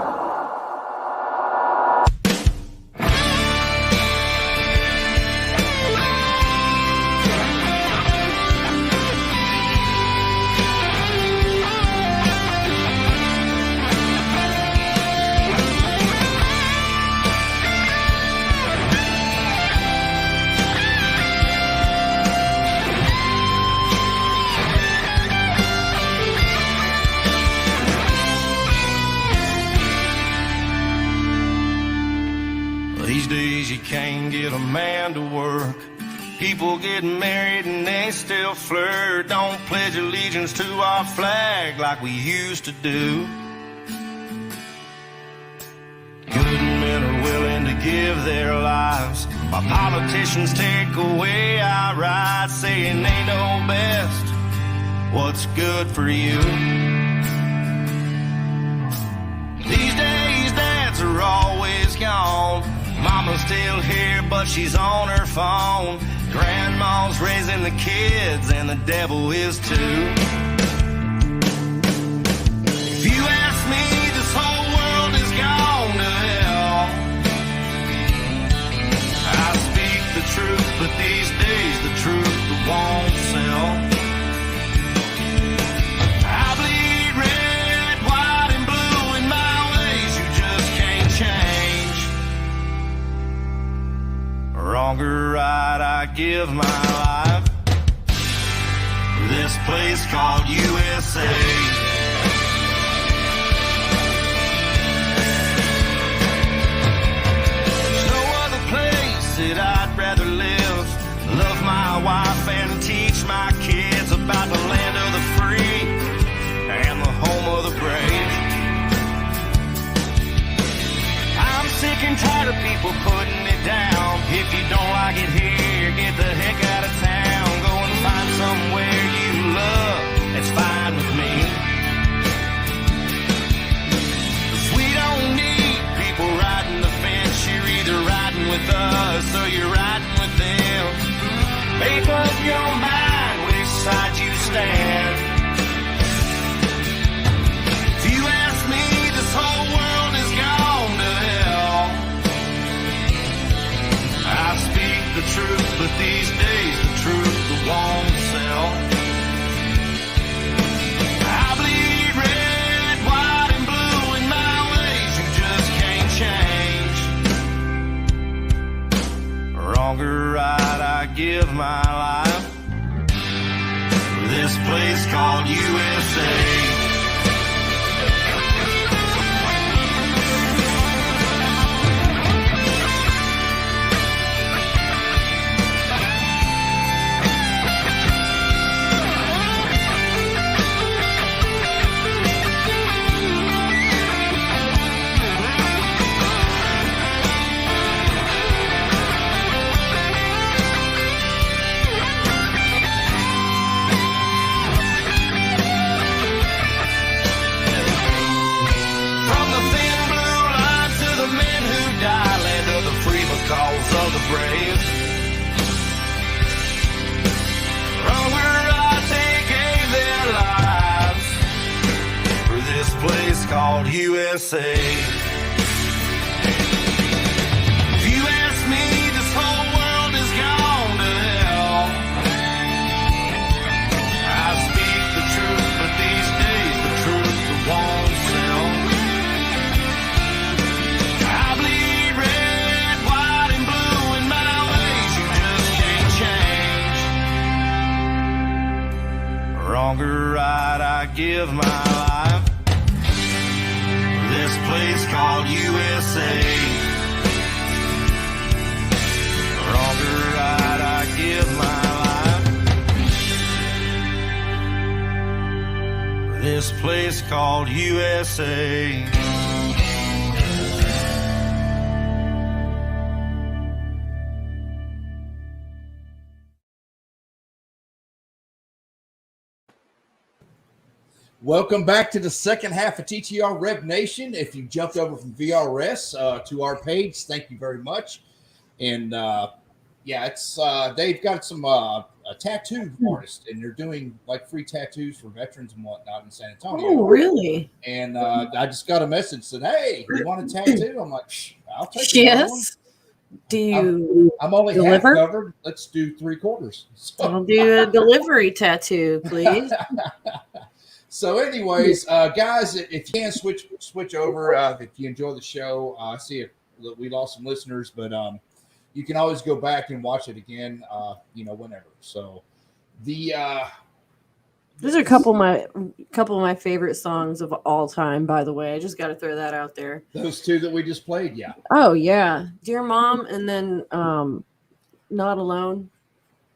These days you can't get a man to work. People getting married and they still flirt. Don't pledge allegiance to our flag like we used to do. Good men are willing to give their lives while politicians take away our rights, saying they know best what's good for you. These days dads are always gone. Mama's still here, but she's on her phone. Grandma's raising the kids, and the devil is too. If you ask me, this whole world is gone to hell. I speak the truth, but these days the truth won't sell. I bleed red, white, and blue in my ways you just can't change. Wrong or right, I give my life for this place called USA. There's no other place that I'd rather live. Love my wife and teach my kids about the land of the free and the home of the brave. I'm sick and tired of people putting it down. If you don't like it here, get the heck out of town. Go and find somewhere you love, it's fine with me. 'Cause we don't need people riding the fence. You're either riding with us or you're riding with them. Make up your mind which side you stand. If you ask me, this whole world is gone to hell. I speak the truth, but these days the truth won't sell. I bleed red, white, and blue in my ways you just can't change. Wrong or right, I give my life for this place called USA. Cause of the brave. Wrong or right, they gave their lives for this place called USA. If you ask me, this whole world is gone to hell. I speak the truth, but these days the truth won't sell. I bleed red, white, and blue in my ways you just can't change. Wrong or right, I give my life for this place called USA. Wrong or right, I give my life for this place called USA. Welcome back to the second half of TTR Rev Nation. If you jumped over from VRS to our page, thank you very much. And Yeah, it's they've got some tattoo artists, and they're doing like free tattoos for veterans and whatnot in San Antonio. Oh, really? And I just got a message said, "Hey, you want a tattoo?" I'm like, "I'll take it." Yes. Do you I'm only deliver? half covered. Let's do 3/4. So, I'll do a delivery tattoo, please. so anyways, guys, if you can switch over, if you enjoy the show, I see we lost some listeners, but you can always go back and watch it again, whenever. So the Those are a couple of my favorite songs of all time, by the way. I just got to throw that out there. those two that we just played, yeah. Oh yeah, Dear Mom, and then Not Alone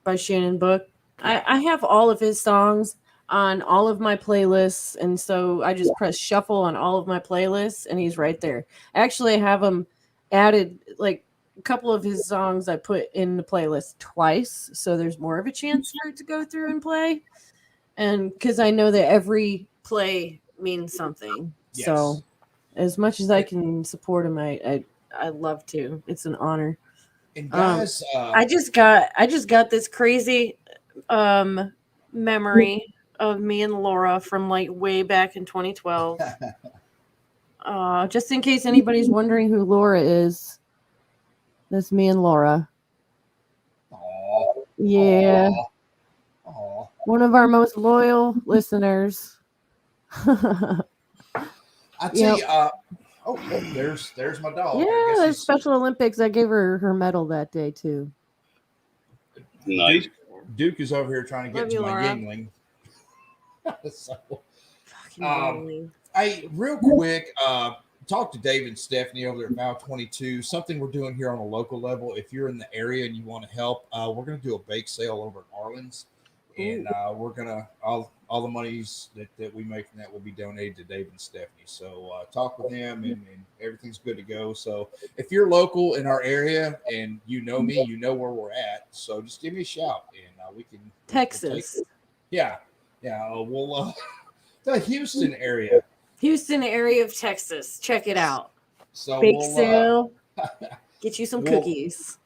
by Shannon Book. I have all of his songs on all of my playlists, and so I just press shuffle on all of my playlists, and he's right there. Actually, I have him added, like a couple of his songs I put in the playlist twice, so there's more of a chance for it to go through and play. And because I know that every play means something, Yes. so as much as I can support him, I love to. It's an honor. And guys, I just got this crazy memory of me and Laura from like way back in 2012. Just in case anybody's wondering who Laura is, that's me and Laura. aw, Yeah, aw. one of our most loyal listeners. I tell Yep. you, there's my dog. Yeah, I guess there's he's Special Olympics. I gave her medal that day too. Nice. Duke is over here trying to get Love to you, my Laura. Yingling. So, Fucking Um, Yingling. hey, real quick, talk to Dave and Stephanie over there at Vow 22. Something we're doing here on a local level. If you're in the area and you want to help, we're going to do a bake sale over at Arlen's, and we're gonna all the monies that we make from that will be donated to Dave and Stephanie. So talk with them, and everything's good to go. So if you're local in our area and you know me, you know where we're at. So just give me a shout, and we can Texas. yeah, we'll the Houston area. Houston area of Texas. Check it out. So Bake we'll sale. Get you some we'll- cookies.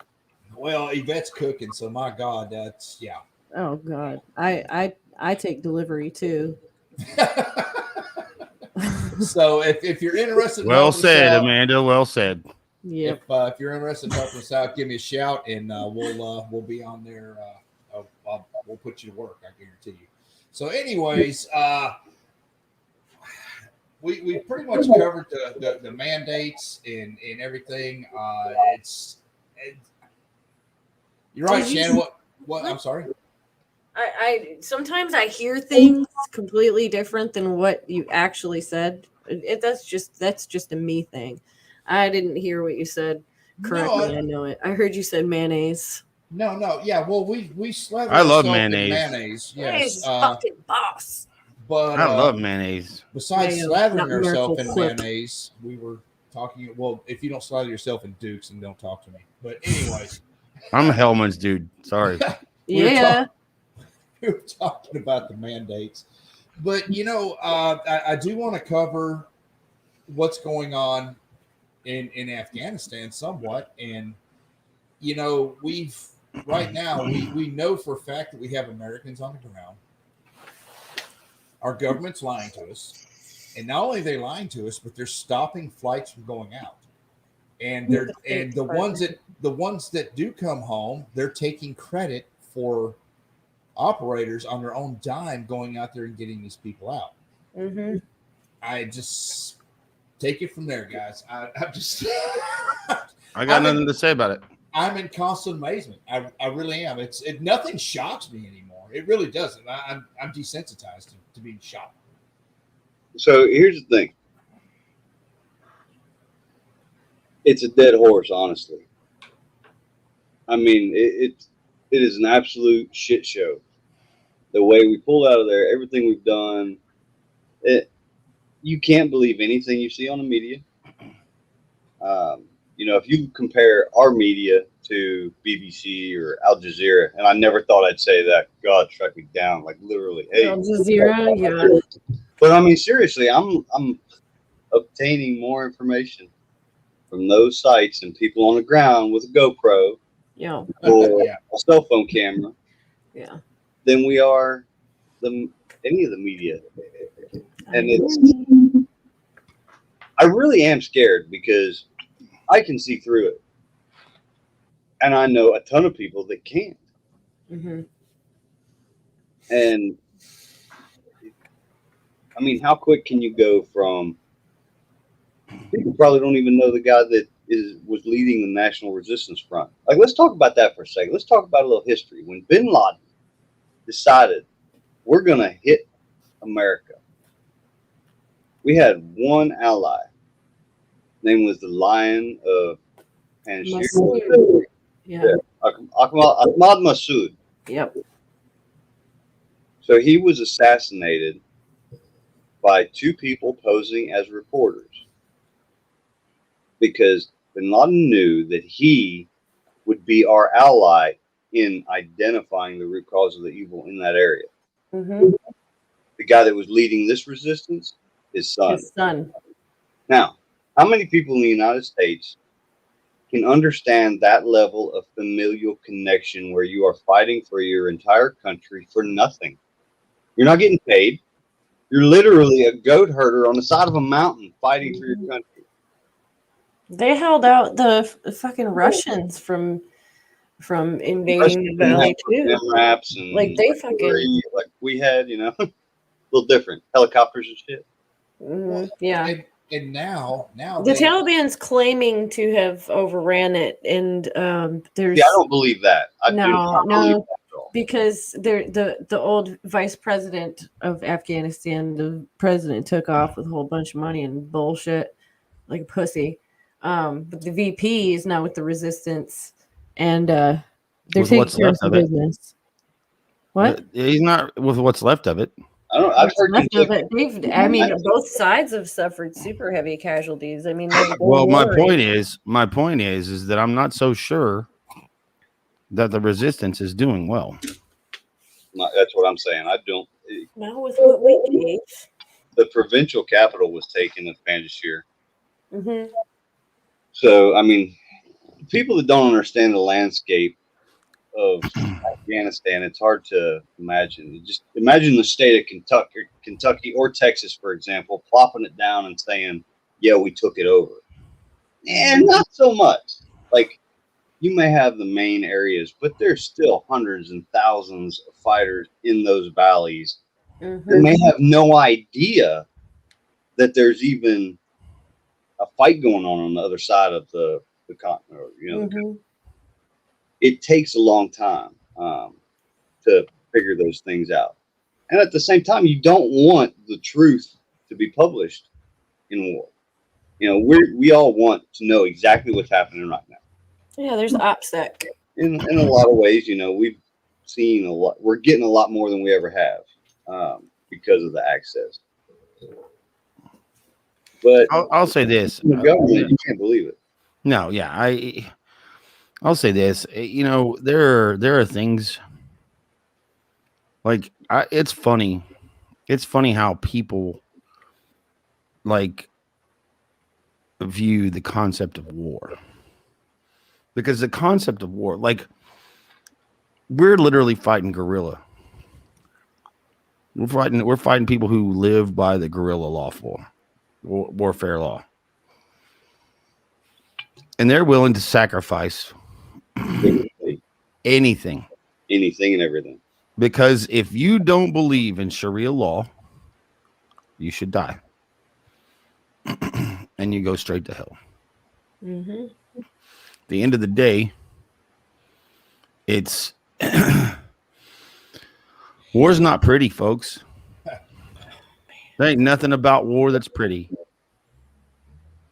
well, Yvette's cooking, so my God, that's yeah. Oh God. I take delivery too. So if you're interested, in Well helping us said, out, Amanda. Well said. Yep. if you're interested in helping us out, give me a shout, and we'll be on there. We'll put you to work, I guarantee you. So, anyways, we pretty much covered the mandates and everything. You're right, Did you- Shannon. What? I'm sorry. I sometimes I hear things completely different than what you actually said. That's just a me thing. I didn't hear what you said correctly. No, I know it. I heard you said mayonnaise. no. Yeah, well, we slather I love ourselves in mayonnaise. mayonnaise. Mayonnaise Yes, is fucking boss. but I love mayonnaise. besides Mayo, slathering not ourselves in Miracle Whip. mayonnaise, we were talking. Well, if you don't slather yourself in Dukes, then don't talk to me. But anyways, I'm a Hellman's dude. Sorry. We were Yeah. we were talking about the mandates, but I do want to cover what's going on in Afghanistan somewhat, and we've right now we know for a fact that we have Americans on the ground. Our government's lying to us, and not only are they lying to us, but they're stopping flights from going out. And the ones that do come home, they're taking credit for operators on their own dime going out there and getting these people out. Mm-hmm. I just take it from there, guys. I'm just I got nothing to say about it. I'm in constant amazement. I really am. Nothing shocks me anymore. It really doesn't. I'm desensitized to being shocked. So here's the thing. It's a dead horse, honestly. I mean, it is an absolute shit show. The way we pulled out of there, everything we've done, you can't believe anything you see on the media. If you compare our media to BBC or Al Jazeera, and I never thought I'd say that. God struck me down, like literally. Hey, Al Jazeera, yeah. but I mean, seriously, I'm obtaining more information from those sites and people on the ground with a GoPro Yeah. or Yeah. a cell phone camera Yeah. than we are any of the media. And I really am scared because I can see through it. And I know a ton of people that can't. Mm-hmm. And I mean, how quick can you go from people probably don't even know the guy that was leading the National Resistance Front. Like, let's talk about that for a second. Let's talk about a little history. When bin Laden decided we're gonna hit America, we had one ally. His name was the Lion of Panjshir. Masood. Yeah. Ahmad Massoud. Yep. So he was assassinated by two people posing as reporters because bin Laden knew that he would be our ally in identifying the root cause of the evil in that area. Mm-hmm. The guy that was leading this resistance, his son. His son. Now, how many people in the United States can understand that level of familial connection where you are fighting for your entire country for nothing? You're not getting paid. You're literally a goat herder on the side of a mountain fighting for your country. They held out the fucking Russians from invading the valley too. MRAPs and Like they fucking like we had, a little different helicopters and shit. yeah. And now The Taliban's claiming to have overran it, and there's I don't believe that. I do no, not believe no, that at all. because the old vice president of Afghanistan, the president took off with a whole bunch of money and bullshit, like a pussy. But the VP is now with the resistance, and they're With taking what's care of left some of it. business. What? He's not with what's left of it. I don't. I've heard Left of Kentucky. it. I mean, both sides have suffered super heavy casualties. I mean, they're Well, my worried. point is that I'm not so sure that the resistance is doing well. That's what I'm saying. I don't. Now with what we gave. The provincial capital was taken of Panjshir. Mm-hmm. So, I mean, people that don't understand the landscape of Afghanistan, it's hard to imagine. Just imagine the state of Kentucky or Texas, for example, plopping it down and saying, "Yeah, we took it over." And not so much. Like, you may have the main areas, but there's still hundreds and thousands of fighters in those valleys. Mm-hmm. They may have no idea that there's even a fight going on the other side of the continent. Mm-hmm. It takes a long time to figure those things out. And at the same time, you don't want the truth to be published in war. We all want to know exactly what's happening right now. Yeah, there's OPSEC. In a lot of ways, we've seen a lot. We're getting a lot more than we ever have because of the access. But I'll say this: the government, you can't believe it. no, yeah, I'll say this. There are things like it's funny. It's funny how people like view the concept of war, because the concept of war, like, we're literally fighting guerrilla. We're fighting people who live by the guerrilla warfare law, and they're willing to sacrifice anything And everything. because if you don't believe in Sharia law, you should die. And you go straight to hell. Mm-hmm. At the end of the day, it's war's not pretty, folks. There ain't nothing about war that's pretty.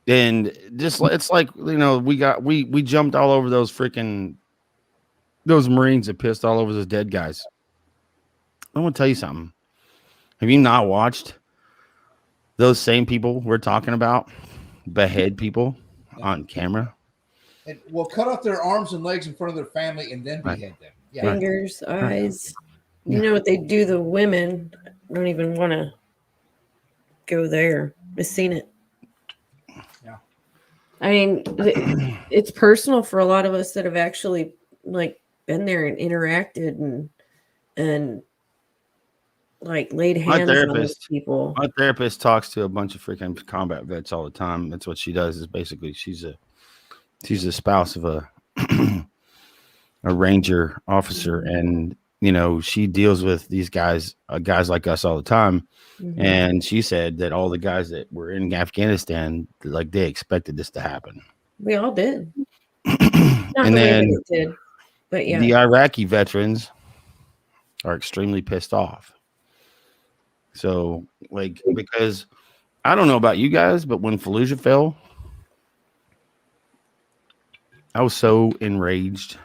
And just it's like, we jumped all over those Marines that pissed all over those dead guys. I want to tell you something. Have you not watched those same people we're talking about behead people on camera? And we'll cut off their arms and legs in front of their family and then behead them. Yeah. Fingers, eyes. You know what they do? The women don't even want to go there. I've seen it. Yeah. I mean, it's personal for a lot of us that have actually like been there and interacted and like laid hands on those people. My therapist talks to a bunch of freaking combat vets all the time. That's what she does. Is basically she's a spouse of a a ranger officer, and she deals with these guys like us all the time. Mhm. And she said that all the guys that were in Afghanistan, like they expected this to happen. We all did. Not And the way then that it did, but yeah. the Iraqi veterans are extremely pissed off. So, like, because I don't know about you guys, but when Fallujah fell, I was so enraged.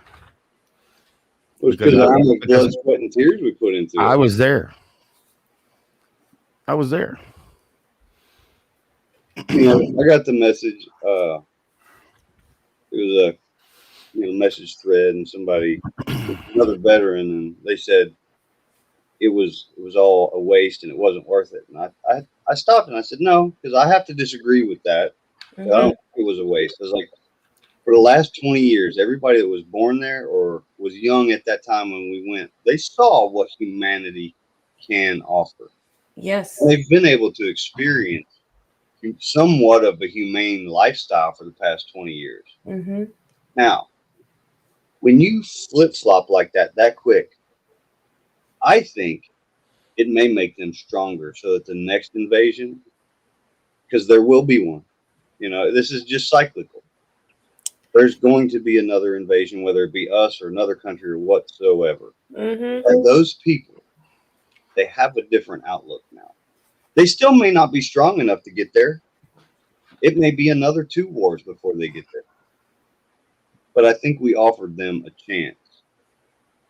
It was because of how much blood, sweat, and tears we put into it. I was there. I got the message. It was a message thread, and somebody, another veteran, and they said it was all a waste and it wasn't worth it. And I stopped and I said no, because I have to disagree with that. Mhm. I don't think it was a waste. I was like, for the last 20 years, everybody that was born there or was young at that time when we went, they saw what humanity can offer. Yes. And they've been able to experience somewhat of a humane lifestyle for the past 20 years. Mm-hmm. Now, when you flip-flop like that quick, I think it may make them stronger so that the next invasion, because there will be one, this is just cyclical. There's going to be another invasion, whether it be us or another country or whatsoever. Mm-hmm. And those people, they have a different outlook now. They still may not be strong enough to get there. It may be another 2 wars before they get there. But I think we offered them a chance.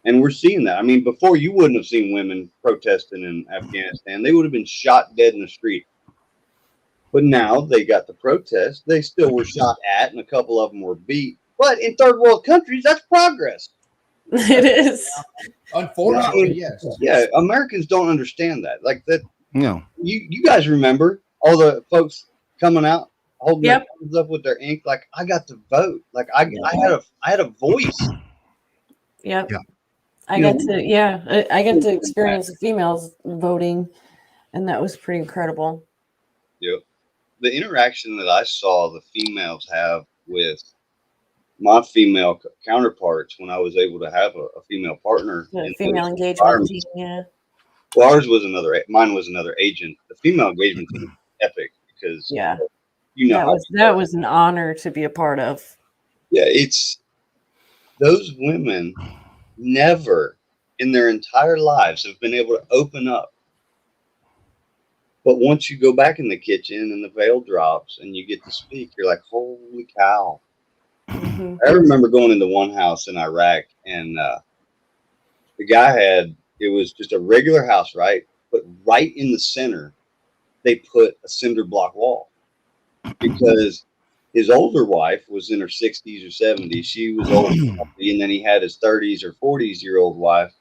And we're seeing that. I mean, before you wouldn't have seen women protesting in Afghanistan. They would have been shot dead in the street. But now they got the protest. They still were shot at, and a couple of them were beat. But in third world countries, that's progress. It is. Unfortunately, yes. Yeah, Americans don't understand that. Like that. No. You guys remember all the folks coming out holding Yep. their thumbs up with their ink? Like, I got to vote. Like I had a voice. Yep. Yeah. I got to experience the females voting, and that was pretty incredible. Yep. The interaction that I saw the females have with my female counterparts when I was able to have a female partner. The in female those engagement environments. team, yeah. Well, mine was another agent. The female engagement team was epic because Yeah. how That was an honor to be a part of. Yeah, it's those women never in their entire lives have been able to open up. But once you go back in the kitchen and the veil drops and you get to speak, you're like, holy cow. Mm-hmm. I remember going into one house in Iraq, and the guy it was just a regular house, right? But right in the center, they put a cinder block wall because his older wife was in her 60s or 70s. She was old, and then he had his 30s or 40s-year-old wife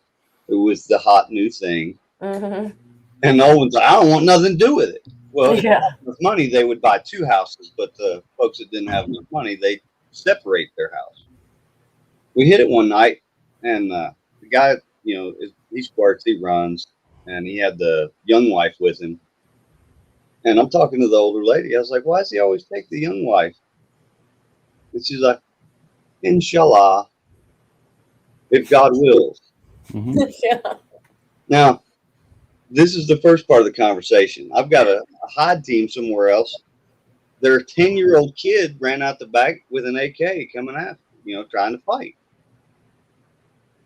who was the hot new thing. Mm-hmm. And no one's like, I don't want nothing to do with it. Well, Yeah. with money, they would buy 2 houses, but the folks that didn't have enough money, they separate their house. We hit it one night, and the guy, he squirts, he runs, and he had the young wife with him. And I'm talking to the older lady. I was like, why does he always take the young wife? And she's like, Inshallah, if God wills. Mm-hmm. Yeah. Now, this is the first part of the conversation. I've got a hide team somewhere else. Their 10-year-old kid ran out the back with an AK coming after, trying to fight.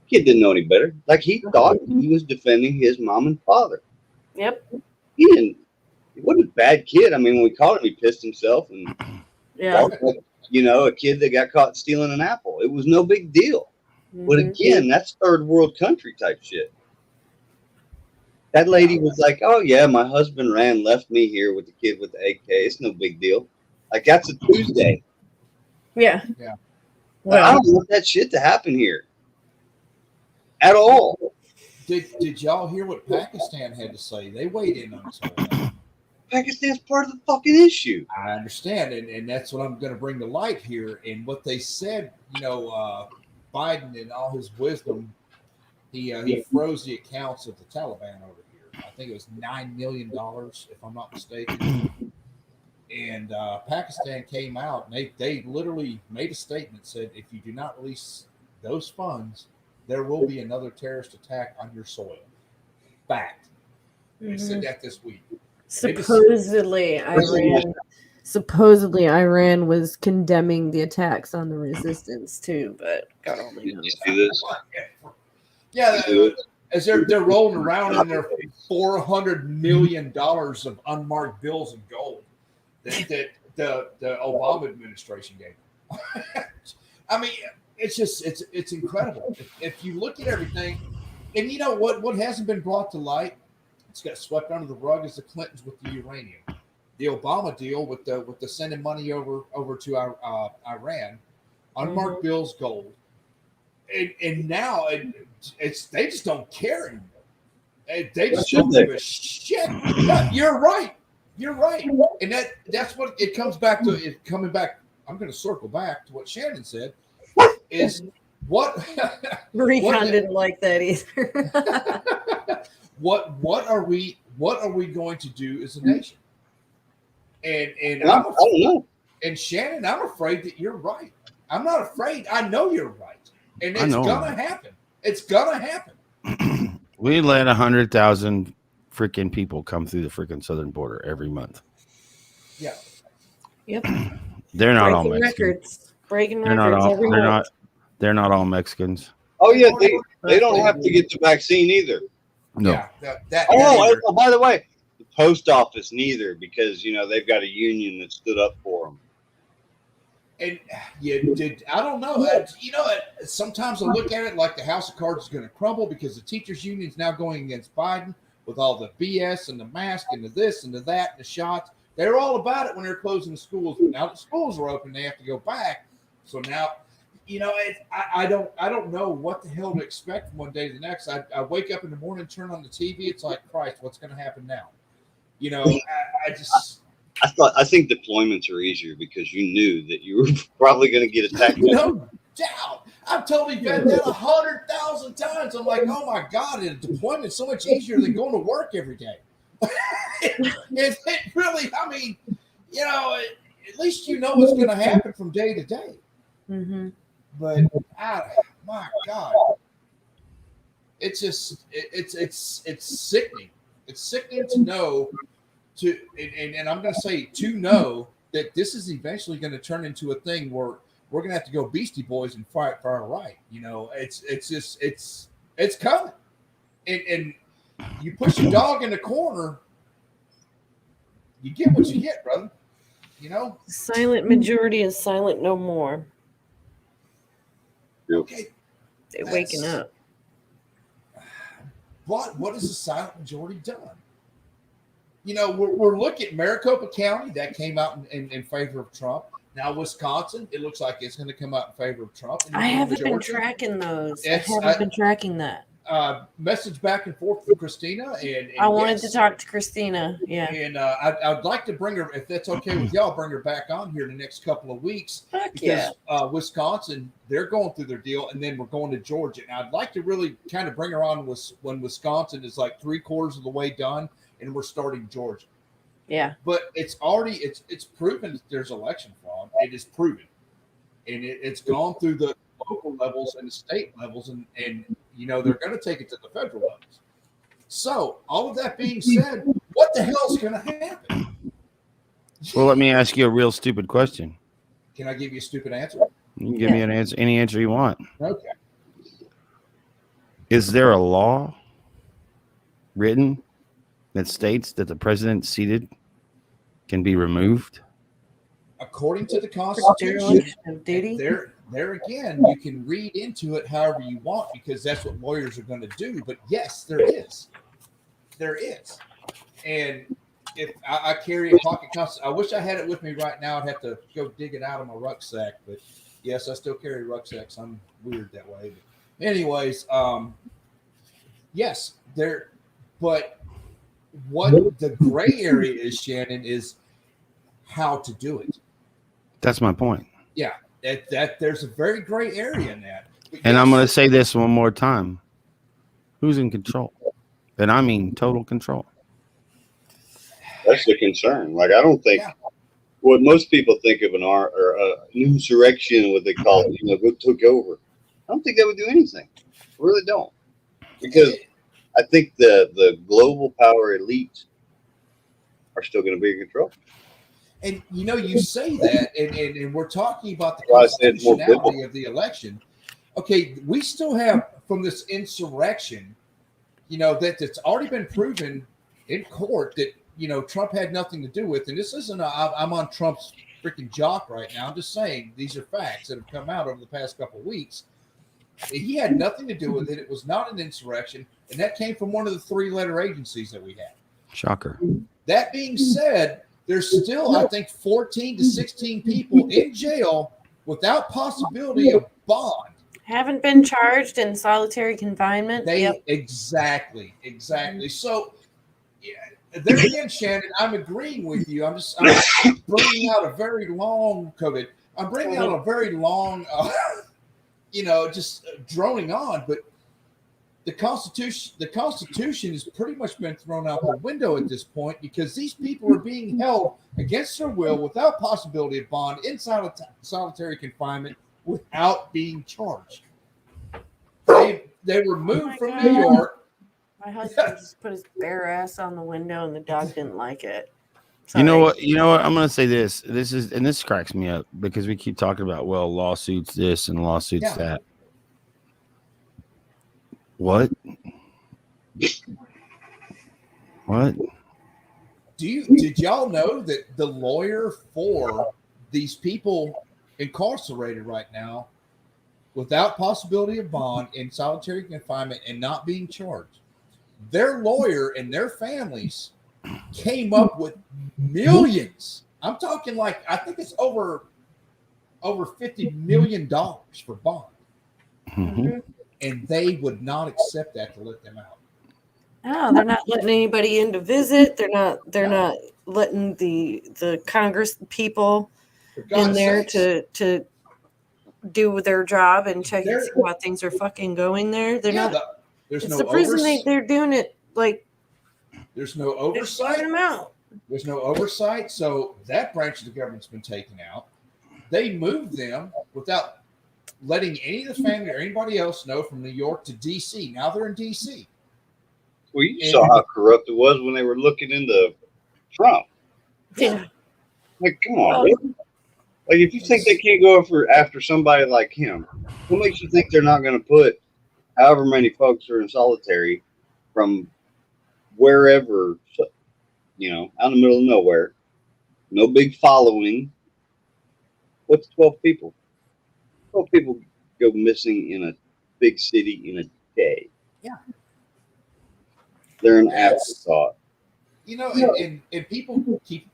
Kid didn't know any better. Like, he thought he was defending his mom and father. Yep. He wasn't a bad kid. I mean, when we caught him, he pissed himself and Yeah. walked like, a kid that got caught stealing an apple. It was no big deal. But Mhm. again, that's third world country type shit. That lady was like, oh, yeah, my husband left me here with the kid with the AK. It's no big deal. Like, that's a Tuesday. Yeah. Yeah. Like, I Well, don't want that shit to happen here at all. Did y'all hear what Pakistan had to say? They weighed in on this whole thing. Pakistan's part of the fucking issue. I understand, and that's what I'm going to bring to light here. And what they said, Biden, in all his wisdom, he froze the accounts of the Taliban over here. I think it was $9 million, if I'm not mistaken. And Pakistan came out and they literally made a statement, said, if you do not release those funds, there will be another terrorist attack on your soil. Fact. They said that this week. Supposedly Iran was condemning the attacks on the resistance too, but God only Did knows. you see this? Yeah, as they're rolling around in their $400 million of unmarked bills of gold that the Obama administration gave them. I mean, it's incredible. If you look at everything, and you know what hasn't been brought to light, it's got swept under the rug, is the Clintons with the uranium. The Obama deal with the sending money over to Iran, unmarked bills, gold, and now it's they just don't care anymore. They just don't give a shit. No, you're right. You're right, and that's what it comes back to. It coming back. I'm going to circle back to what Shannon said. Is what Recon didn't like that either. What are we going to do as a nation? And I don't know. And Shannon, I'm afraid that you're right. I'm not afraid. I know you're right, and it's gonna happen. It's gonna happen. We let 100,000 freaking people come through the freaking southern border every month. Yeah. Yep. They're not all Mexicans. Breaking They're records. not all. They're not all Mexicans. Oh yeah, they don't have to get the vaccine either. No. Yeah, By the way, the post office neither, because they've got a union that stood up for them. And I don't know. Sometimes I look at it like the house of cards is going to crumble because the teachers' union is now going against Biden with all the BS and the mask and the this and the that and the shots. They're all about it when they're closing the schools. But now the schools are open, they have to go back. So now, I don't know what the hell to expect from one day to the next. I wake up in the morning, turn on the TV. It's like, Christ, what's going to happen now? I think deployments are easier because you knew that you were probably going to get attacked. No doubt. I've totally been that 100,000 times. I'm like, oh my God, a deployment's so much easier than going to work every day. it really, I mean, at least you know what's going to happen from day to day. Mm-hmm. But my God, it's just it's sickening. It's sickening to know and I'm going to say to know that this is eventually going to turn into a thing where we're going to have to go Beastie Boys and fight for our right. It's coming, and you push a dog in the corner, you get what you get, brother. Silent majority is silent no more. Okay, they're waking up. What has the silent majority done? We're looking at Maricopa County that came out in favor of Trump. Now Wisconsin, it looks like it's going to come out in favor of Trump. I haven't been tracking those. I haven't been tracking that. Message back and forth with Christina, and I wanted to talk to Christina. Yeah, and I'd like to bring her, if that's okay with y'all, bring her back on here in the next couple of weeks. Heck because Wisconsin, they're going through their deal, and then we're going to Georgia. And I'd like to really kind of bring her on when Wisconsin is like 3/4 of the way done, and we're starting Georgia. Yeah, but it's already it's proven that there's election fraud. It is proven, and it's gone through the local levels and the state levels, and they're going to take it to the federal levels. So all of that being said, what the hell is going to happen? Well, let me ask you a real stupid question. Can I give you a stupid answer? You can give me an answer, any answer you want. Okay. Is there a law written that states that the president seated can be removed? According to the Constitution, there again, you can read into it however you want because that's what lawyers are going to do. But yes, there is. And if I carry a pocket Constitution, I wish I had it with me right now. I'd have to go dig it out of my rucksack. But yes, I still carry rucksacks. I'm weird that way. But anyways, yes, there. But what the gray area is, Shannon, is how to do it. That's my point. Yeah, that there's a very gray area in that. And I'm going to say this one more time. Who's in control? And I mean total control. That's the concern. Like, I don't think Yeah. what most people think of an insurrection, what they call it, who took over. I don't think that would do anything. I really don't. Because I think the global power elite are still going to be in control. And you say that, and we're talking about the Well, I said it's more constitutionality of the election. Okay, we still have from this insurrection, that's already been proven in court that Trump had nothing to do with. And this isn't I'm on Trump's freaking jock right now. I'm just saying these are facts that have come out over the past couple of weeks. He had nothing to do with it. It was not an insurrection, and that came from one of the 3-letter agencies that we have. Shocker. That being said, there's still, I think, 14 to 16 people in jail without possibility of bond. Haven't been charged in solitary confinement. Exactly. So, there again, Shannon, I'm agreeing with you. I'm bringing out a very long COVID. I'm bringing out a very long, just droning on. But the Constitution has pretty much been thrown out the window at this point because these people are being held against their will without possibility of bond in solitary confinement without being charged. They were moved from New York. My husband just put his bare ass on the window and the dog didn't like it. Sorry. You know what? I'm going to say this. This cracks me up because we keep talking about, lawsuits this and lawsuits that. What? Did y'all know that the lawyer for these people incarcerated right now without possibility of bond in solitary confinement and not being charged, their lawyer and their families came up with millions. I'm talking I think it's over $50 million for bond. Mm-hmm. And they would not accept that to let them out. No, they're not letting anybody in to visit. They're not letting the Congress people in there to do their job and check and see how things are fucking going there. They're not. There's it's no the prison they're doing it like. There's no oversight. Them out. There's no oversight. So that branch of the government's been taken out. They moved them without letting any of the family or anybody else know from New York to D.C. Now they're in D.C. Well, you saw how corrupt it was when they were looking into Trump. Yeah. Like, come on. Really? Like, if you think they can't go after somebody like him, what makes you think they're not going to put however many folks are in solitary from wherever, out in the middle of nowhere, no big following? What's 12 people? 12 people go missing in a big city in a day. Yeah. They're an afterthought. And people keep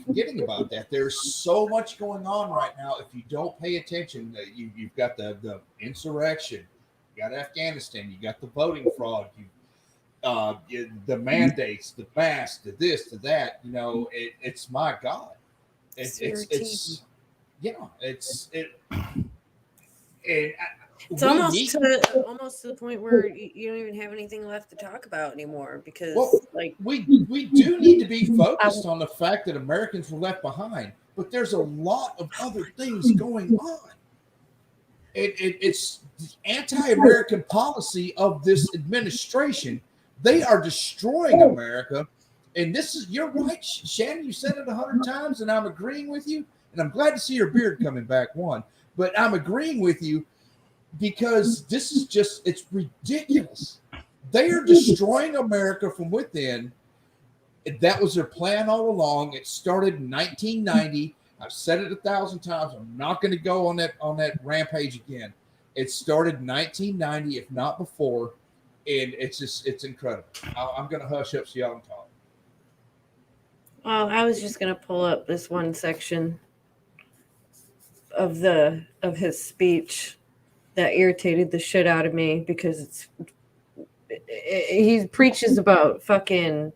forgetting about that. There's so much going on right now. If you don't pay attention, you've got the insurrection, you got Afghanistan, you got the voting fraud, the mandates, the mask, the this, the that. It's my God. It's almost to the point where you don't even have anything left to talk about anymore because we do need to be focused on the fact that Americans were left behind, but there's a lot of other things going on. It's the anti-American policy of this administration. They are destroying America, and you're right, Shannon. You said it 100 times, and I'm agreeing with you. And I'm glad to see your beard coming back, but I'm agreeing with you. Because this is it's ridiculous. They are destroying America from within. That was their plan all along. It started in 1990. I've said it 1,000 times. I'm not going to go on that rampage again. It started in 1990, if not before. And it's incredible. I'm going to hush up so y'all can talk. Well, I was just going to pull up this one section of his speech that irritated the shit out of me because he preaches about fucking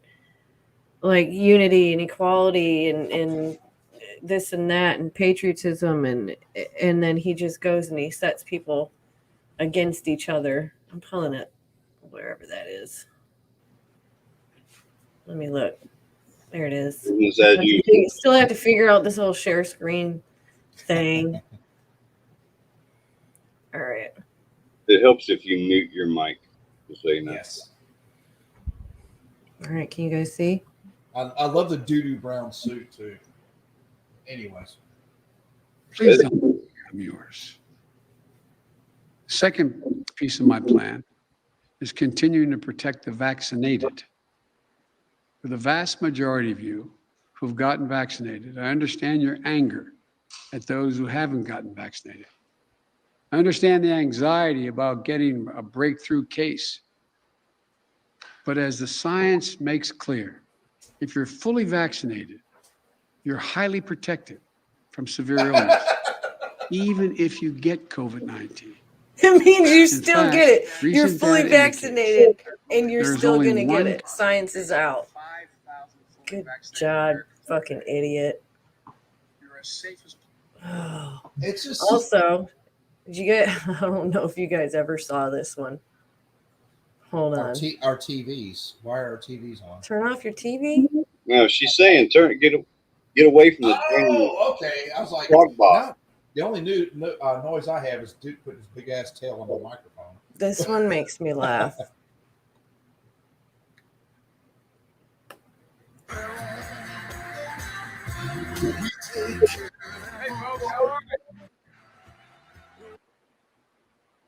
unity and equality and this and that and patriotism and then he just goes and he sets people against each other. I'm pulling it wherever that is. Let me look. There it is. Is that you? You still have to figure out this whole share screen thing. All right. It helps if you mute your mic, just so you know. Yes. All right. Can you guys see? I love the doo-doo brown suit too. Anyways. Please don't. I'm yours. Second piece of my plan is continuing to protect the vaccinated. For the vast majority of you who've gotten vaccinated, I understand your anger at those who haven't gotten vaccinated. I understand the anxiety about getting a breakthrough case. But as the science makes clear, if you're fully vaccinated, you're highly protected from severe illness, even if you get COVID-19. It means you In still fact, get it. You're recent fully data indicates vaccinated and you're there's still only going to get one it. Science is out. 5,000 fully Good vaccinated job, Americans fucking idiot. You're as safe as It's just Also, did you get? I don't know if you guys ever saw this one. Hold our on. our TVs. Why are our TVs on? Turn off your TV. No, she's saying get away from the Oh, okay. I was like, dog box. no. The only noise I have is Duke putting his big ass tail on the microphone. This one makes me laugh.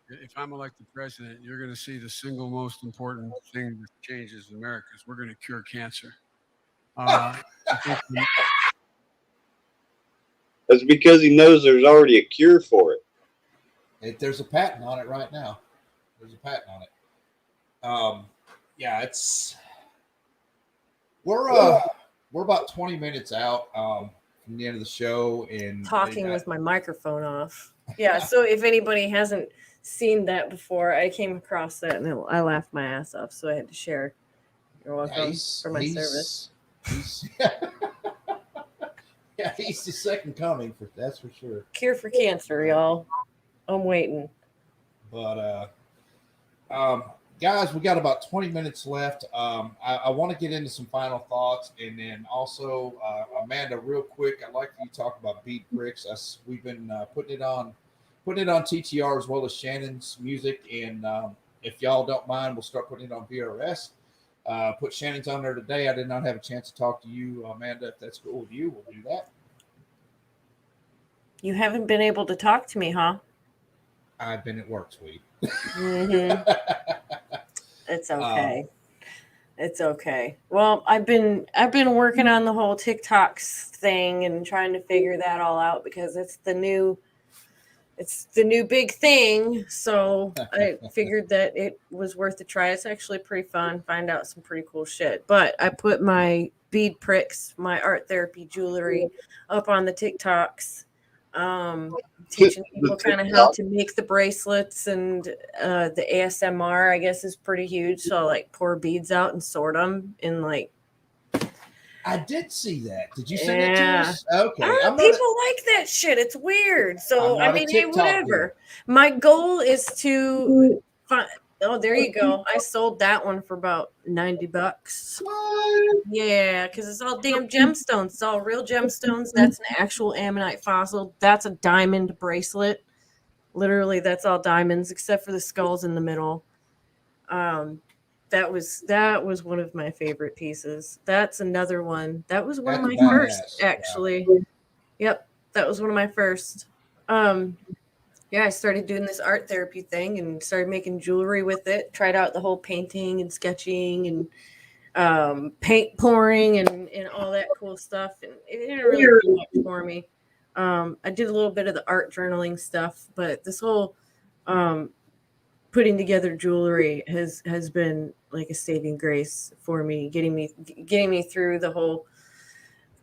If I'm elected president, you're going to see the single most important thing that changes in America is we're going to cure cancer. That's because he knows there's already a cure for it. There's a patent on it right now. There's a patent on it. Yeah, we're about 20 minutes out from the end of the show, and Talking with my microphone off. Yeah. So if anybody hasn't seen that before, I came across that and I laughed my ass off, so I had to share. You're welcome for my service. Yeah, he's the second coming, that's for sure. Cure for cancer, y'all. I'm waiting. But guys, we got about 20 minutes left. I want to get into some final thoughts, and then also Amanda, real quick, I'd like you to talk about beat bricks. We've been putting it on TTR as well as Shannon's music, and if y'all don't mind, we'll start putting it on VRS. Put Shannon's on there today. I did not have a chance to talk to you, Amanda. If that's cool with you, we'll do that. You haven't been able to talk to me, huh? I've been at work, sweet. Mm-hmm. It's okay. It's okay. Well, I've been working on the whole TikToks thing and trying to figure that all out because it's the new big thing. So I figured that it was worth a try. It's actually pretty fun. Find out some pretty cool shit. But I put my bead pricks, my art therapy jewelry up on the TikToks. Teaching people kind of how to make the bracelets, and the ASMR, I guess, is pretty huge. So I like pour beads out and sort them in like. I did see that. Did you send it to us? Okay. People like that shit. It's weird. So I mean, hey, whatever. My goal is to find. Oh, there you go. I sold that one for about $90. What? Yeah, because it's all damn gemstones. It's all real gemstones. That's an actual ammonite fossil. That's a diamond bracelet. Literally, that's all diamonds except for the skulls in the middle. That was one of my favorite pieces. That's another one. That was one of my first, actually. Yeah. Yep, that was one of my first. Yeah, I started doing this art therapy thing and started making jewelry with it. Tried out the whole painting and sketching and paint pouring and all that cool stuff. And it didn't really do much for me. I did a little bit of the art journaling stuff, but this whole putting together jewelry has been like a saving grace for me, getting me through the whole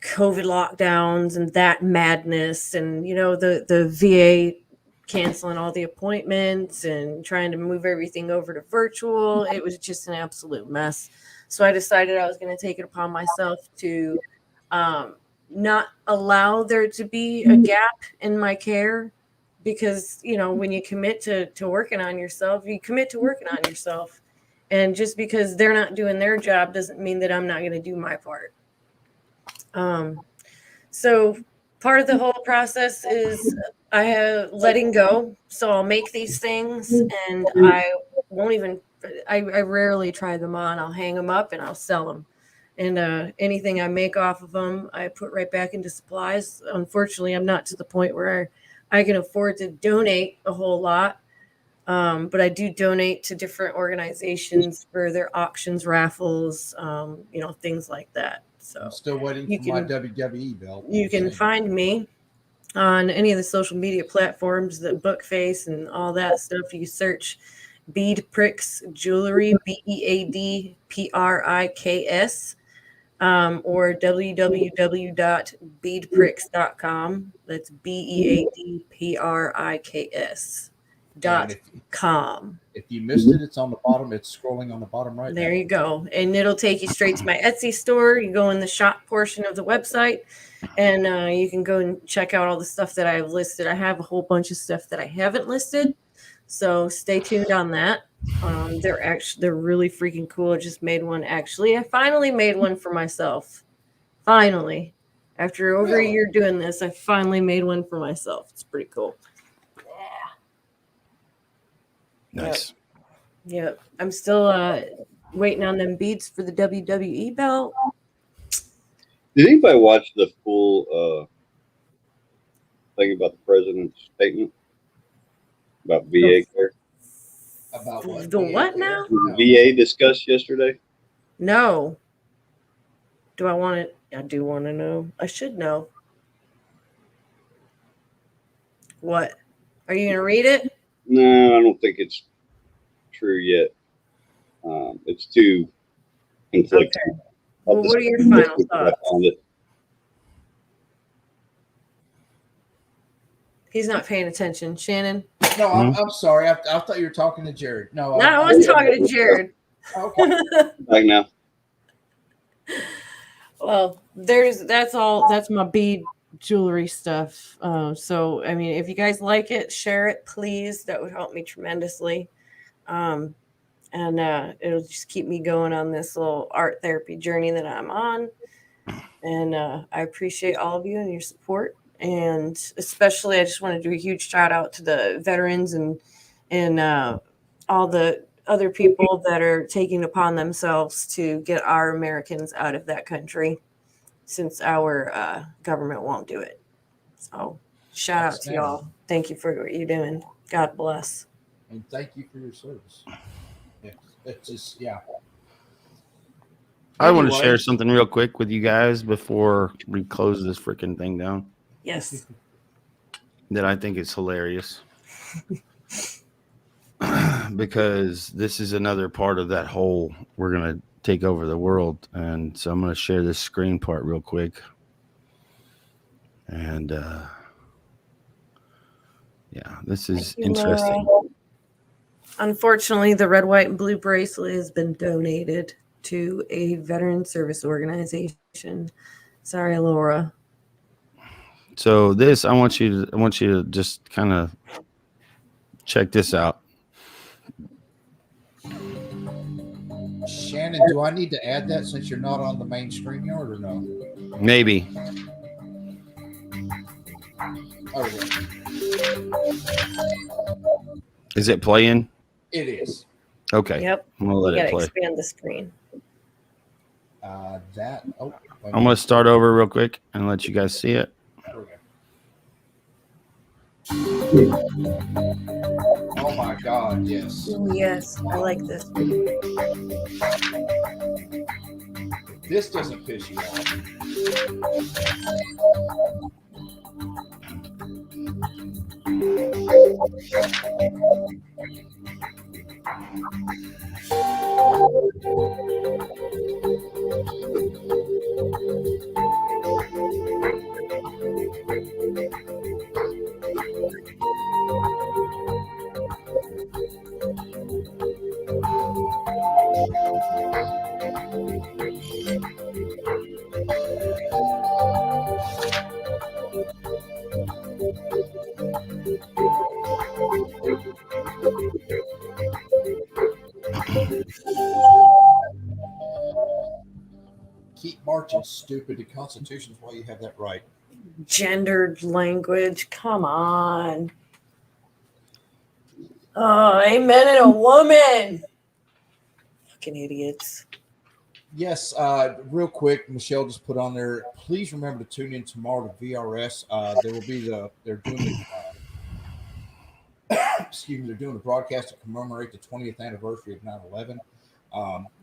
COVID lockdowns and that madness, and the VA canceling all the appointments and trying to move everything over to virtual. It was just an absolute mess. So I decided I was going to take it upon myself to not allow there to be a gap in my care, because, you know, when you commit to working on yourself, you commit to working on yourself. And just because they're not doing their job doesn't mean that I'm not going to do my part. So part of the whole process is I have letting go. So I'll make these things and I won't even, I rarely try them on. I'll hang them up and I'll sell them. And anything I make off of them, I put right back into supplies. Unfortunately, I'm not to the point where I can afford to donate a whole lot. But I do donate to different organizations for their auctions, raffles, you know, things like that. So I'm still waiting you for my can- WWE belt. you can find me on any of the social media platforms, the Bookface and all that stuff. You search Bead Pricks Jewelry, BEADPRIKS, or www.beadpricks.com. That's BEADPRIKS. And .com. if you missed it, it's on the bottom. It's scrolling on the bottom right. There you go. And it'll take you straight to my Etsy store. You go in the shop portion of the website and you can go and check out all the stuff that I have listed. I have a whole bunch of stuff that I haven't listed. So stay tuned on that. They're really freaking cool. I just made one actually. I finally made one for myself. Finally. After over a year doing this, I finally made one for myself. It's pretty cool. Nice. Yep. I'm still waiting on them beads for the WWE belt. Did anybody watch the full thing about the president's statement about VA care? About what? The what now? No. VA discussed yesterday. No. Do I want it? I do want to know. I should know. What? Are you going to read it? No, I don't think it's true yet. It's too conflicting. Okay. Well, what are your final thoughts? He's not paying attention. Shannon? No, I'm sorry. I thought you were talking to Jared. No, No, I was talking to Jared. Okay. Like now. Well, that's my bead jewelry stuff. So I mean, if you guys like it, share it, please. That would help me tremendously. And it'll just keep me going on this little art therapy journey that I'm on. And I appreciate all of you and your support. And especially, I just want to do a huge shout out to the veterans and all the other people that are taking upon themselves to get our Americans out of that country, since our government won't do it. So shout out to y'all. Thank you for what you're doing. God bless. And thank you for your service. It's just, yeah. I want to share something real quick with you guys before we close this freaking thing down. Yes. That I think is hilarious. Because this is another part of that whole we're going to take over the world. And so I'm going to share this screen part real quick. And yeah, this is interesting. Unfortunately, the red, white, and blue bracelet has been donated to a veteran service organization. Sorry, Laura. So this, I want you to just kind of check this out. Shannon, do I need to add that since you're not on the main StreamYard or no? Maybe. Okay. Is it playing? It is. Okay. Yep. I'm gonna let You it gotta play. expand the screen. Oh, I'm gonna start over real quick and let you guys see it. Oh my God! Yes. Yes, I like this. This doesn't piss you off. Keep marching, stupid. The Constitution's why you have that right. Gendered language. Come on. Oh, amen and a woman. Fucking idiots. Yes, real quick, Michelle just put on there. Please remember to tune in tomorrow to VRS. There will be they're doing the excuse me, they're doing a broadcast to commemorate the 20th anniversary of 9/11.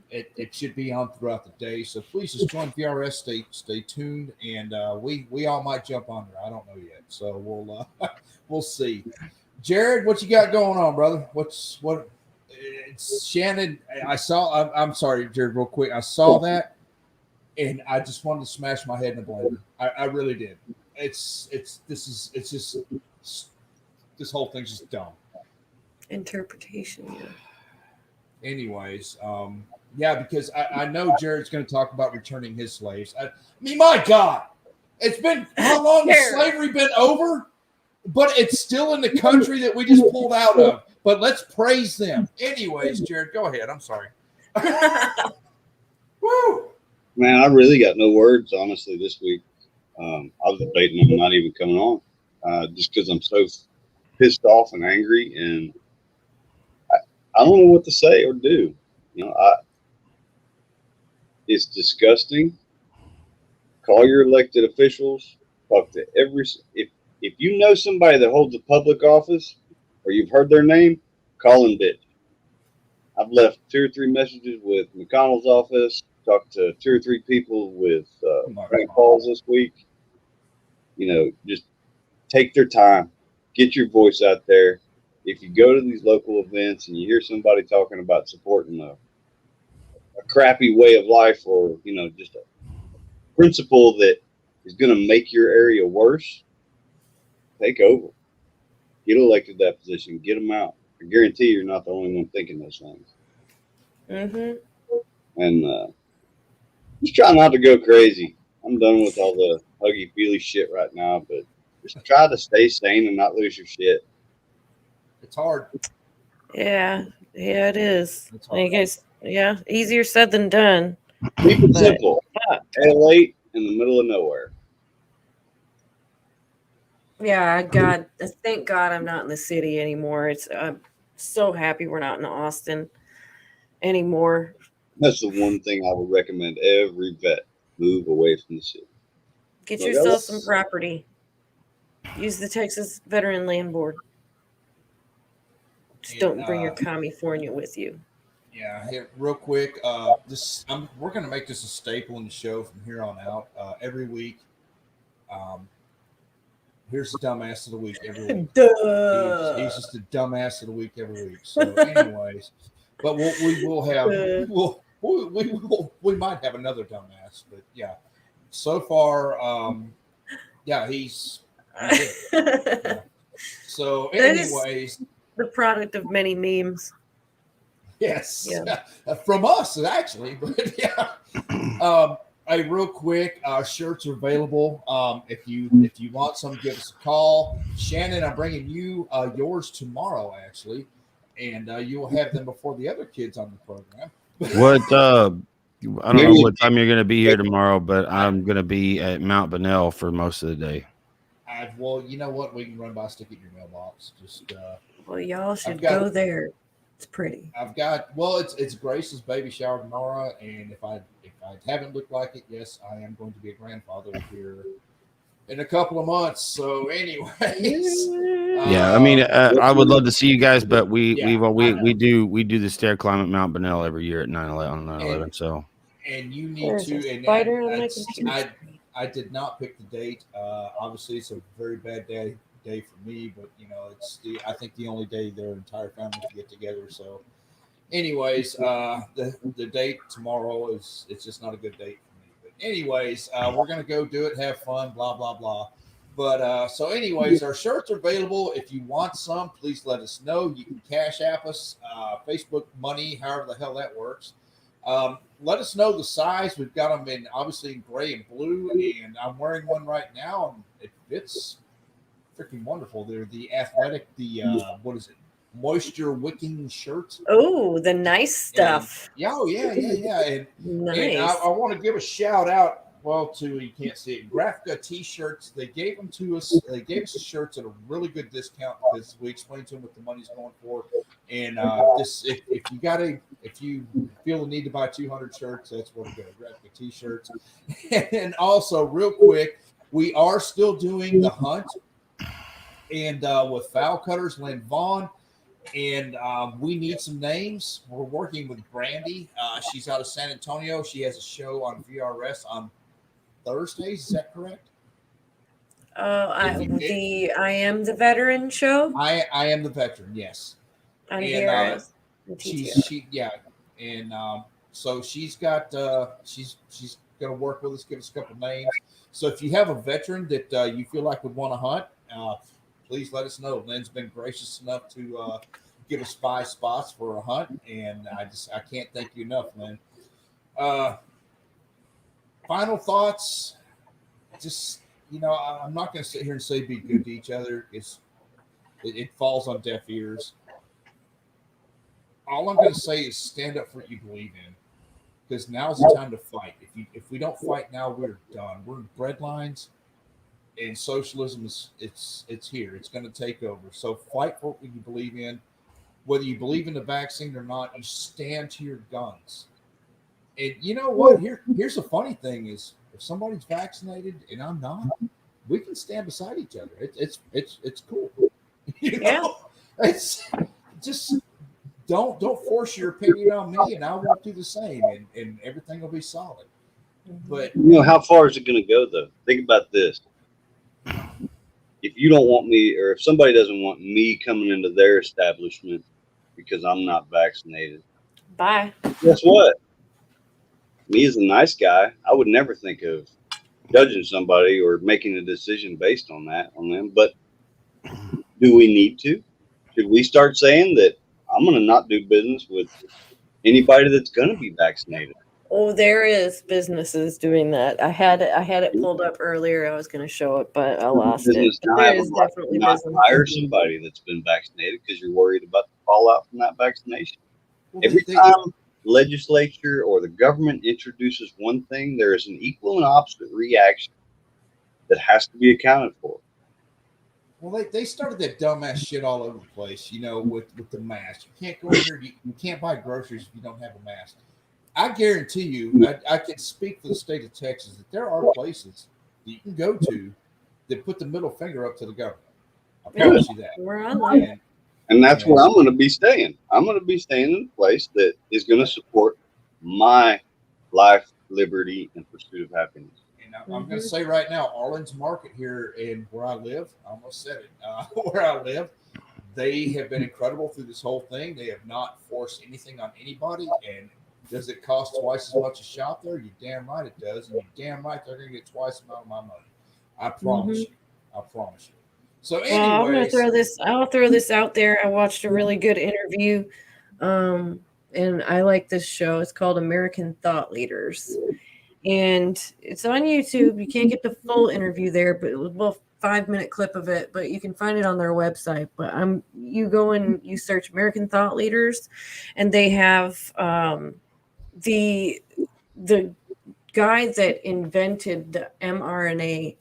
It should be on throughout the day, so please just join VRS. Stay tuned, and we all might jump on there. I don't know yet, so we'll see. Jared, what you got going on, brother? It's Shannon. I'm sorry, Jared. Real quick, I saw that, and I just wanted to smash my head in a blender. I really did. It's just this whole thing's just dumb. Interpretation. Yeah. Anyways, yeah, because I know Jared's going to talk about returning his slaves. I mean, my God, it's been how long has slavery been over? But it's still in the country that we just pulled out of. But let's praise them. Anyways, Jared, go ahead. I'm sorry. Woo! Man, I really got no words, honestly, this week. I was debating on not even coming on just because I'm so pissed off and angry, and I don't know what to say or do. You know, it's disgusting. Call your elected officials. Talk to if you know somebody that holds a public office or you've heard their name, call and bitch. I've left 2 or 3 messages with McConnell's office. Talked to 2 or 3 people with Frank Paul's this week. You know, just take their time, get your voice out there. If you go to these local events and you hear somebody talking about supporting a crappy way of life, or you know, just a principle that is going to make your area worse, take over. Get elected to that position. Get them out. I guarantee you're not the only one thinking those things. Mm-hmm. And just try not to go crazy. I'm done with all the huggy feely shit right now, but just try to stay sane and not lose your shit. It's hard. Yeah, it is. You guys, yeah, easier said than done. Keep it simple. L8 in the middle of nowhere. Yeah, God, thank God I'm not in the city anymore. I'm so happy we're not in Austin anymore. That's the one thing I would recommend every vet move away from the city. Get yourself some property. Use the Texas Veteran Land Board. Just don't bring your California with you. Yeah, here, real quick. We're going to make this a staple in the show from here on out. Every week. Here's the dumbass of the week every week. Duh. He's just the dumbass of the week every week. So, anyways, but we might have another dumbass, but yeah. So far, yeah, he's yeah. So, anyways, the product of many memes. Yes, yeah. From us actually, but yeah. Hey, real quick, shirts are available. If you want some, give us a call. Shannon, I'm bringing you yours tomorrow, actually, and you will have them before the other kids on the program. What? I don't know what time you're going to be here tomorrow, but I'm going to be at Mount Bunnell for most of the day. Well, you know what? We can run by, stick it in your mailbox. Just well, y'all should go there. It's pretty. It's Grace's baby shower tomorrow, and if I haven't looked like it, yes, I am going to be a grandfather here in a couple of months. So, anyways, yeah, I mean, I would love to see you guys, but we do the stair climb at Mount Bunnell every year at 9/11. So, and you need to. And I did not pick the date. Obviously, it's a very bad day for me, but you know, I think the only day their entire family can get together. So, anyways, the date tomorrow it's just not a good date for me. But anyways, we're gonna go do it, have fun, blah blah blah. But so anyways, our shirts are available. If you want some, please let us know. You can Cash App us, Facebook money, however the hell that works. Let us know the size. We've got them in obviously in gray and blue, and I'm wearing one right now, and it fits freaking wonderful. They're the athletic, what is it? moisture wicking shirt. Oh, the nice stuff. And, yeah, oh yeah. And Nice. I want to give a shout out. Well, to you can't see it. Graphica T-shirts. They gave them to us. They gave us the shirts at a really good discount because we explained to them what the money's going for. And this, if you feel the need to buy 200 shirts, that's where to go. Graphica T-shirts. And also, real quick, we are still doing the hunt, and with Foul Cutters, Lynn Vaughn. And we need some names. We're working with Brandy. She's out of San Antonio. She has a show on VRS on Thursdays. Is that correct? I Am the Veteran show. I am the veteran. Yes. On And VRS. and so she's got she's gonna work with us, give us a couple names. So if you have a veteran that you feel like would want to hunt, please let us know. Lynn's been gracious enough to give us 5 spots for a hunt, and I can't thank you enough, Lynn. Final thoughts. Just, I'm not going to sit here and say be good to each other. It falls on deaf ears. All I'm going to say is stand up for what you believe in, because now's the time to fight. If we don't fight now, we're done. We're in breadlines. And socialism it's here. It's going to take over. So fight for what you believe in. Whether you believe in the vaccine or not, you stand to your guns. And you know what? Here's the funny thing is, if somebody's vaccinated and I'm not, we can stand beside each other. It's cool. It's just don't force your opinion on me, and I won't do the same, and everything will be solid. But how far is it going to go though? Think about this. If you don't want me, or if somebody doesn't want me coming into their establishment because I'm not vaccinated, Bye. guess what? Me as a nice guy, I would never think of judging somebody or making a decision based on them. But do we need to? Should we start saying that I'm going to not do business with anybody that's going to be vaccinated? Oh, there is businesses doing that. I had it pulled up earlier. I was going to show it, but I lost it. But there is definitely not business. hire somebody that's been vaccinated because you're worried about the fallout from that vaccination. Every time legislature or the government introduces one thing, there is an equal and opposite reaction that has to be accounted for. Well, they started that dumbass shit all over the place, with the mask. You can't go in here. You can't buy groceries if you don't have a mask. I guarantee you, I can speak for the state of Texas, that there are places that you can go to that put the middle finger up to the government. I promise you that. We're on. And that's where I'm going to be staying. I'm going to be staying in a place that is going to support my life, liberty, and pursuit of happiness. And I'm going to say right now, Arlen's Market here in where I live, I almost said it, where I live, they have been incredible through this whole thing. They have not forced anything on anybody. And does it cost twice as much to shop there? You're damn right it does. And you're damn right they're going to get twice the amount of my money. I promise you. I promise you. So anyways, I'm gonna throw this. I'll throw this out there. I watched a really good interview, and I like this show. It's called American Thought Leaders, and it's on YouTube. You can't get the full interview there, but it was a 5-minute clip of it. But you can find it on their website. But you go and you search American Thought Leaders, and they have the guy that invented the mRNA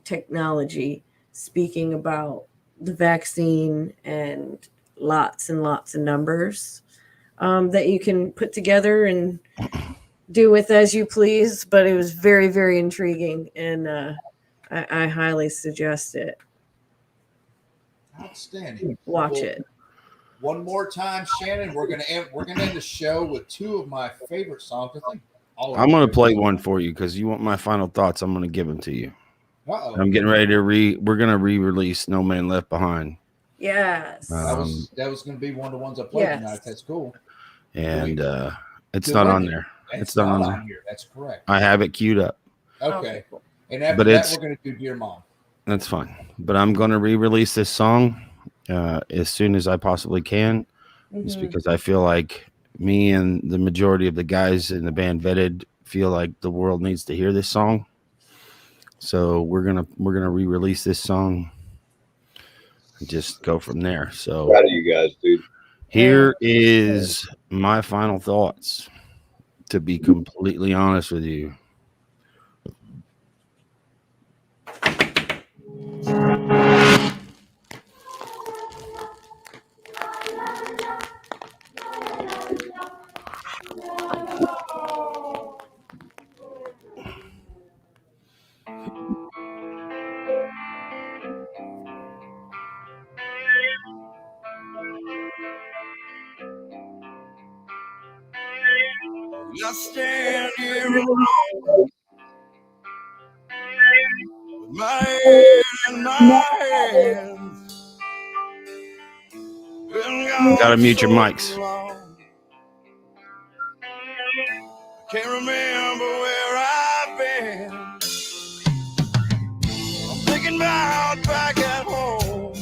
technology speaking about the vaccine and lots and lots of numbers that you can put together and do with as you please. But it was very, very intriguing, and I highly suggest it. Outstanding. Watch it. One more time, Shannon. We're gonna end the show with 2 of my favorite songs. I think I'm going to play one for you because you want my final thoughts. I'm going to give them to you. Uh-oh. I'm getting ready to we're going to re-release No Man Left Behind. Yes. That was going to be one of the ones I played tonight. That's cool. And it's not on there. It's not on here. That's correct. I have it queued up. Okay. And after that, we're going to do Dear Mom. That's fine. But I'm going to re-release this song as soon as I possibly can. It's because I feel like me and the majority of the guys in the band Vetted feel like the world needs to hear this song. So we're gonna re-release this song just go from there. So Proud of you guys, dude. here is my final thoughts. To be completely honest with you, I stand here alone with my head in my hands. Been gotta gone mute your so mics. long. Can't remember where I've been. I'm thinking about back at home,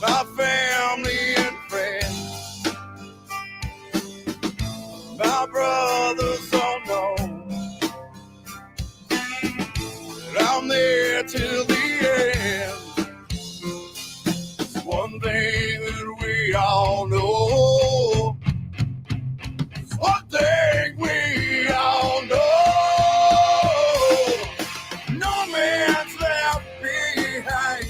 my family and friends, my brothers don't know that I'm there till the end. It's one thing that we all know. It's one thing we all know. No man's left behind.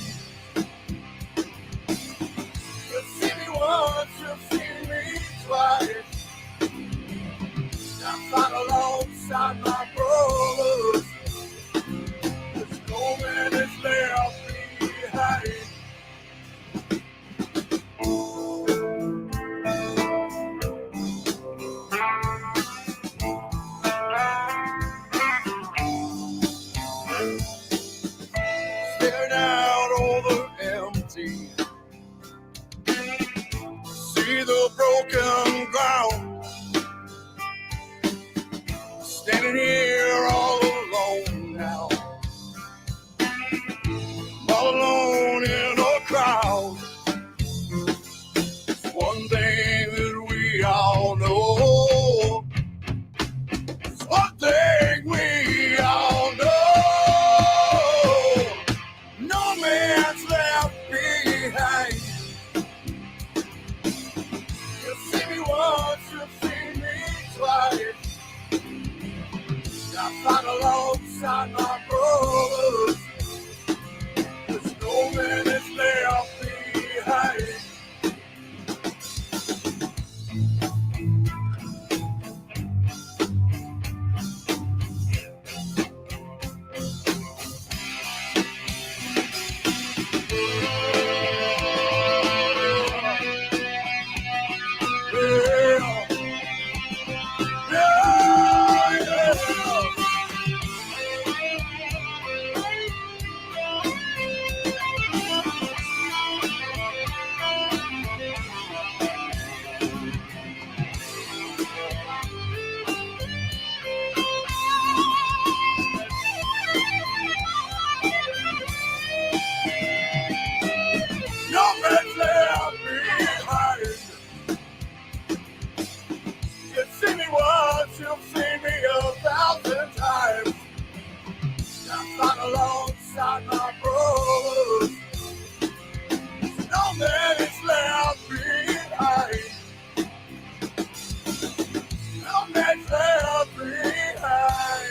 You see me once, you see me twice. I fight alongside my brothers. There's no man is left behind. Staring out over empty. See the broken ground. Standing here all alone now. All alone in a crowd. It's one thing that we all know. It's one thing we all know. No man's left behind. You see me once, you see me twice. I fight alongside my brothers. There's no man is left behind. Yeah. Yeah, yeah. No man's left behind. You see me once, you'll see me 1,000 times. I fight alongside my brothers. No man is left behind. No man's left behind.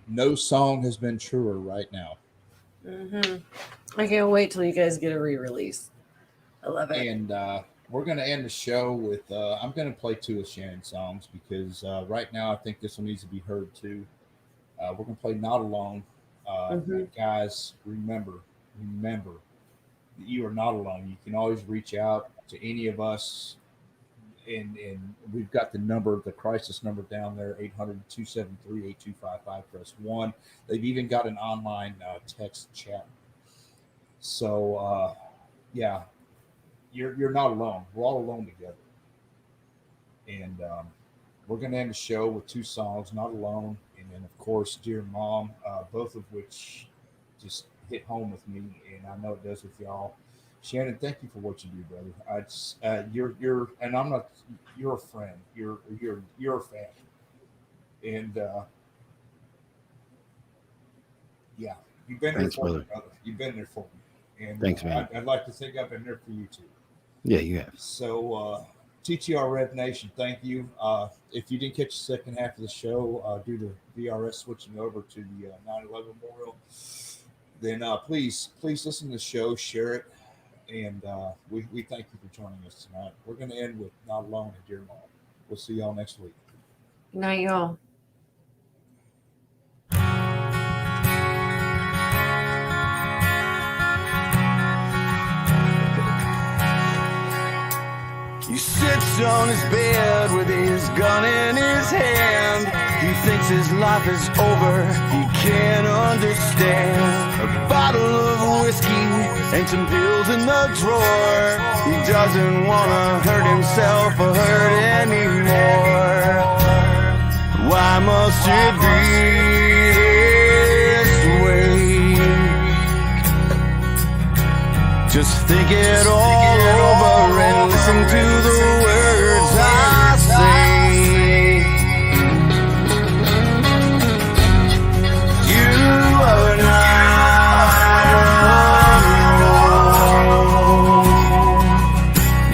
No song has been truer right now. I can't wait till you guys get a re-release. I love it. And we're going to end the show with I'm going to play two of Shannon's songs because right now I think this one needs to be heard too. We're going to play Not Alone. Guys, remember that you are not alone. You can always reach out to any of us. And we've got the number, the crisis number down there, 800-273-8255, press 1. They've even got an online text chat. So, yeah, you're not alone. We're all alone together. And we're going to end the show with two songs, Not Alone, and then, of course, Dear Mom, both of which just hit home with me, and I know it does with y'all. Shannon, thank you for what you do, brother. I just, you're, and I'm not. You're a friend. You're a family, and yeah, you've been Thanks, there for brother. me, brother. You've been there for me, and Thanks, man. I'd like to think I've been there for you too. Yeah, you have. So, TTR Rev Nation, thank you. If you didn't catch the second half of the show due to VRS switching over to the 9/11 Memorial, then please listen to the show, share it, and we thank you for joining us tonight. We're going to end with Not Alone and Dear Mom. We'll see y'all next week. Good night, y'all. He sits on his bed with his gun in his hand. He thinks his life is over, he can't understand. A bottle of whiskey and some pills in the drawer. He doesn't wanna hurt himself or hurt anymore. Why must it be this way? Just think it all over and listen to the words I say. You are not alone.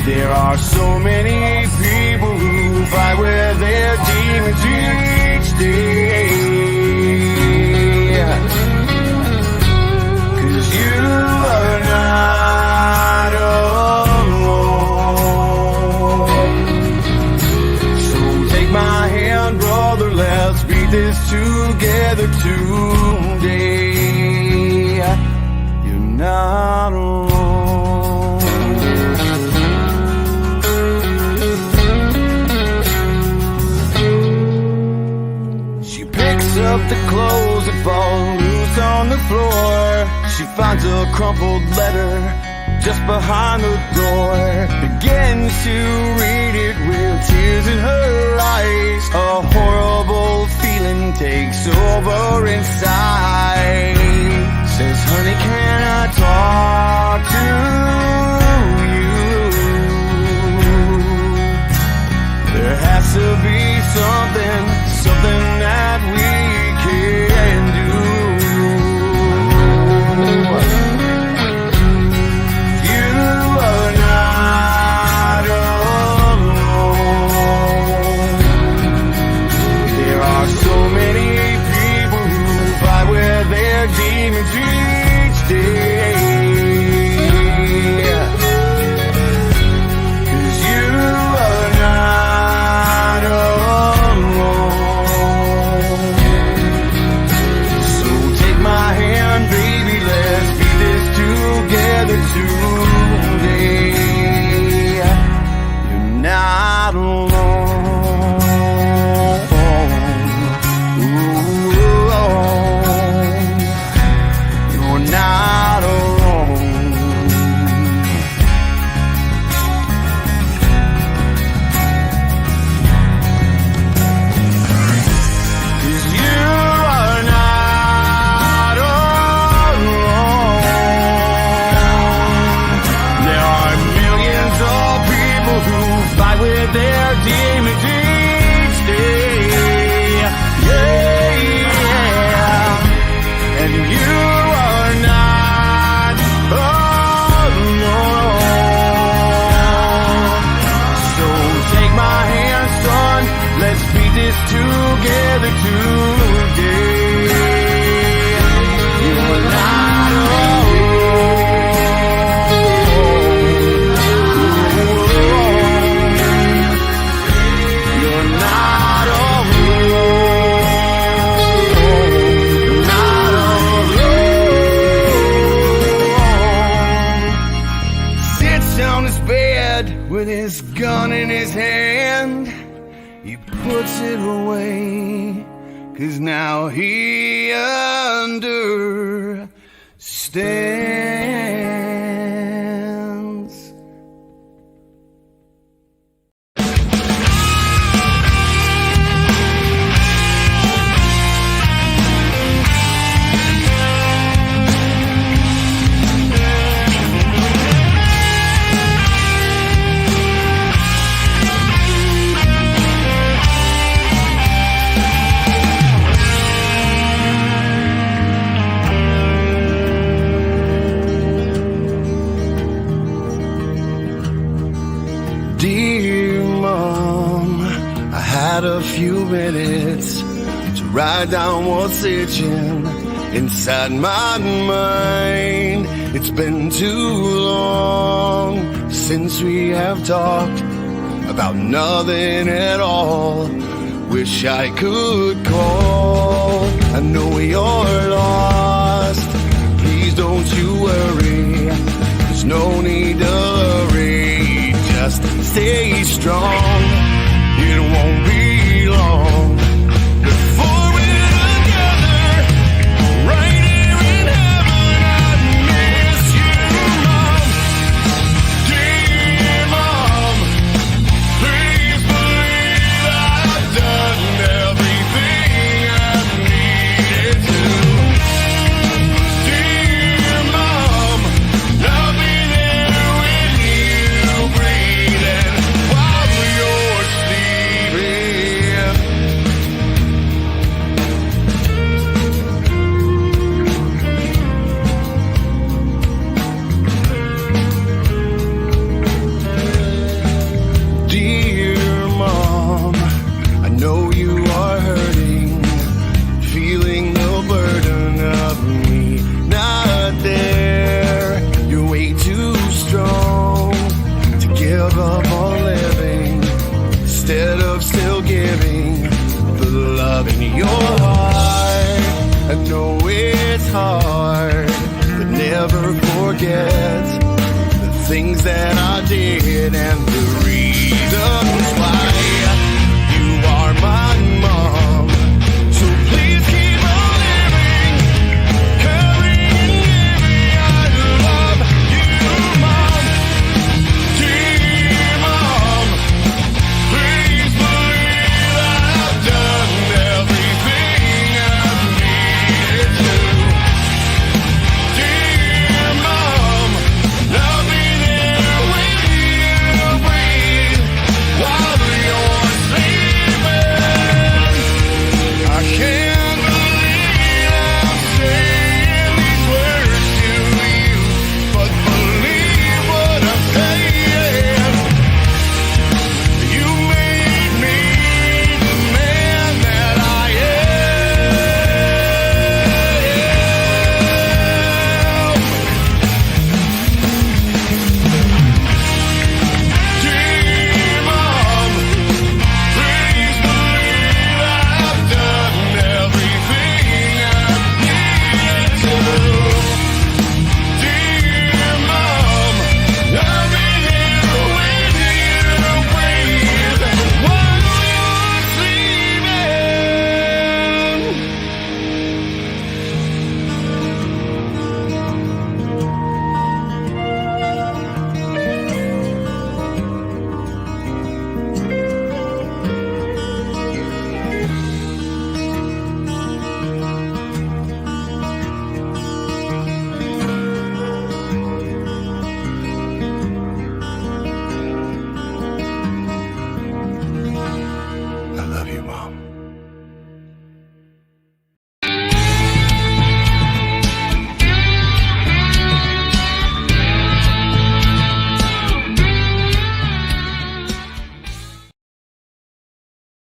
There are so many people who fight with their demons each day. 'Cause you are not alone. So take my hand, brother, let's beat this together today. You're not alone. She picks up the clothes that fall loose on the floor. She finds a crumpled letter just behind the door. Begins to read it with tears in her eyes. A horrible feeling takes over inside. Says, honey, can I talk to you? There has to be something that we can do. You are not alone. There are so many people who fight with their demons each day. 'Cause you are not alone. So take my hand, baby, let's beat this together today. You're not alone. Ooh, you're not alone. 'Cause you are not alone. There are millions of people who fight with their demons each day. Yeah. And you are not alone. So take my hand, son, let's beat this together today. You are not alone. You're not alone. You're not alone. Sits on his bed with his gun in his hand. He puts it away, 'cause now he understands. had a few minutes to write down what's itching inside my mind. It's been too long since we have talked about nothing at all. Wish I could call. I know you're lost. Please don't you worry. There's no need to hurry. Just stay strong. It won't be long before we're together. Right here in heaven. I miss you, Mom. Dear Mom, please believe I've done everything I needed to. Dear Mom, I'll be there with you, breathing while you're sleeping. Dear Mom, I know you are hurting, feeling the burden of me not there. You're way too strong to give up on living, instead of still giving the love in your heart. I know it's hard, but never forget the things that I did and the reason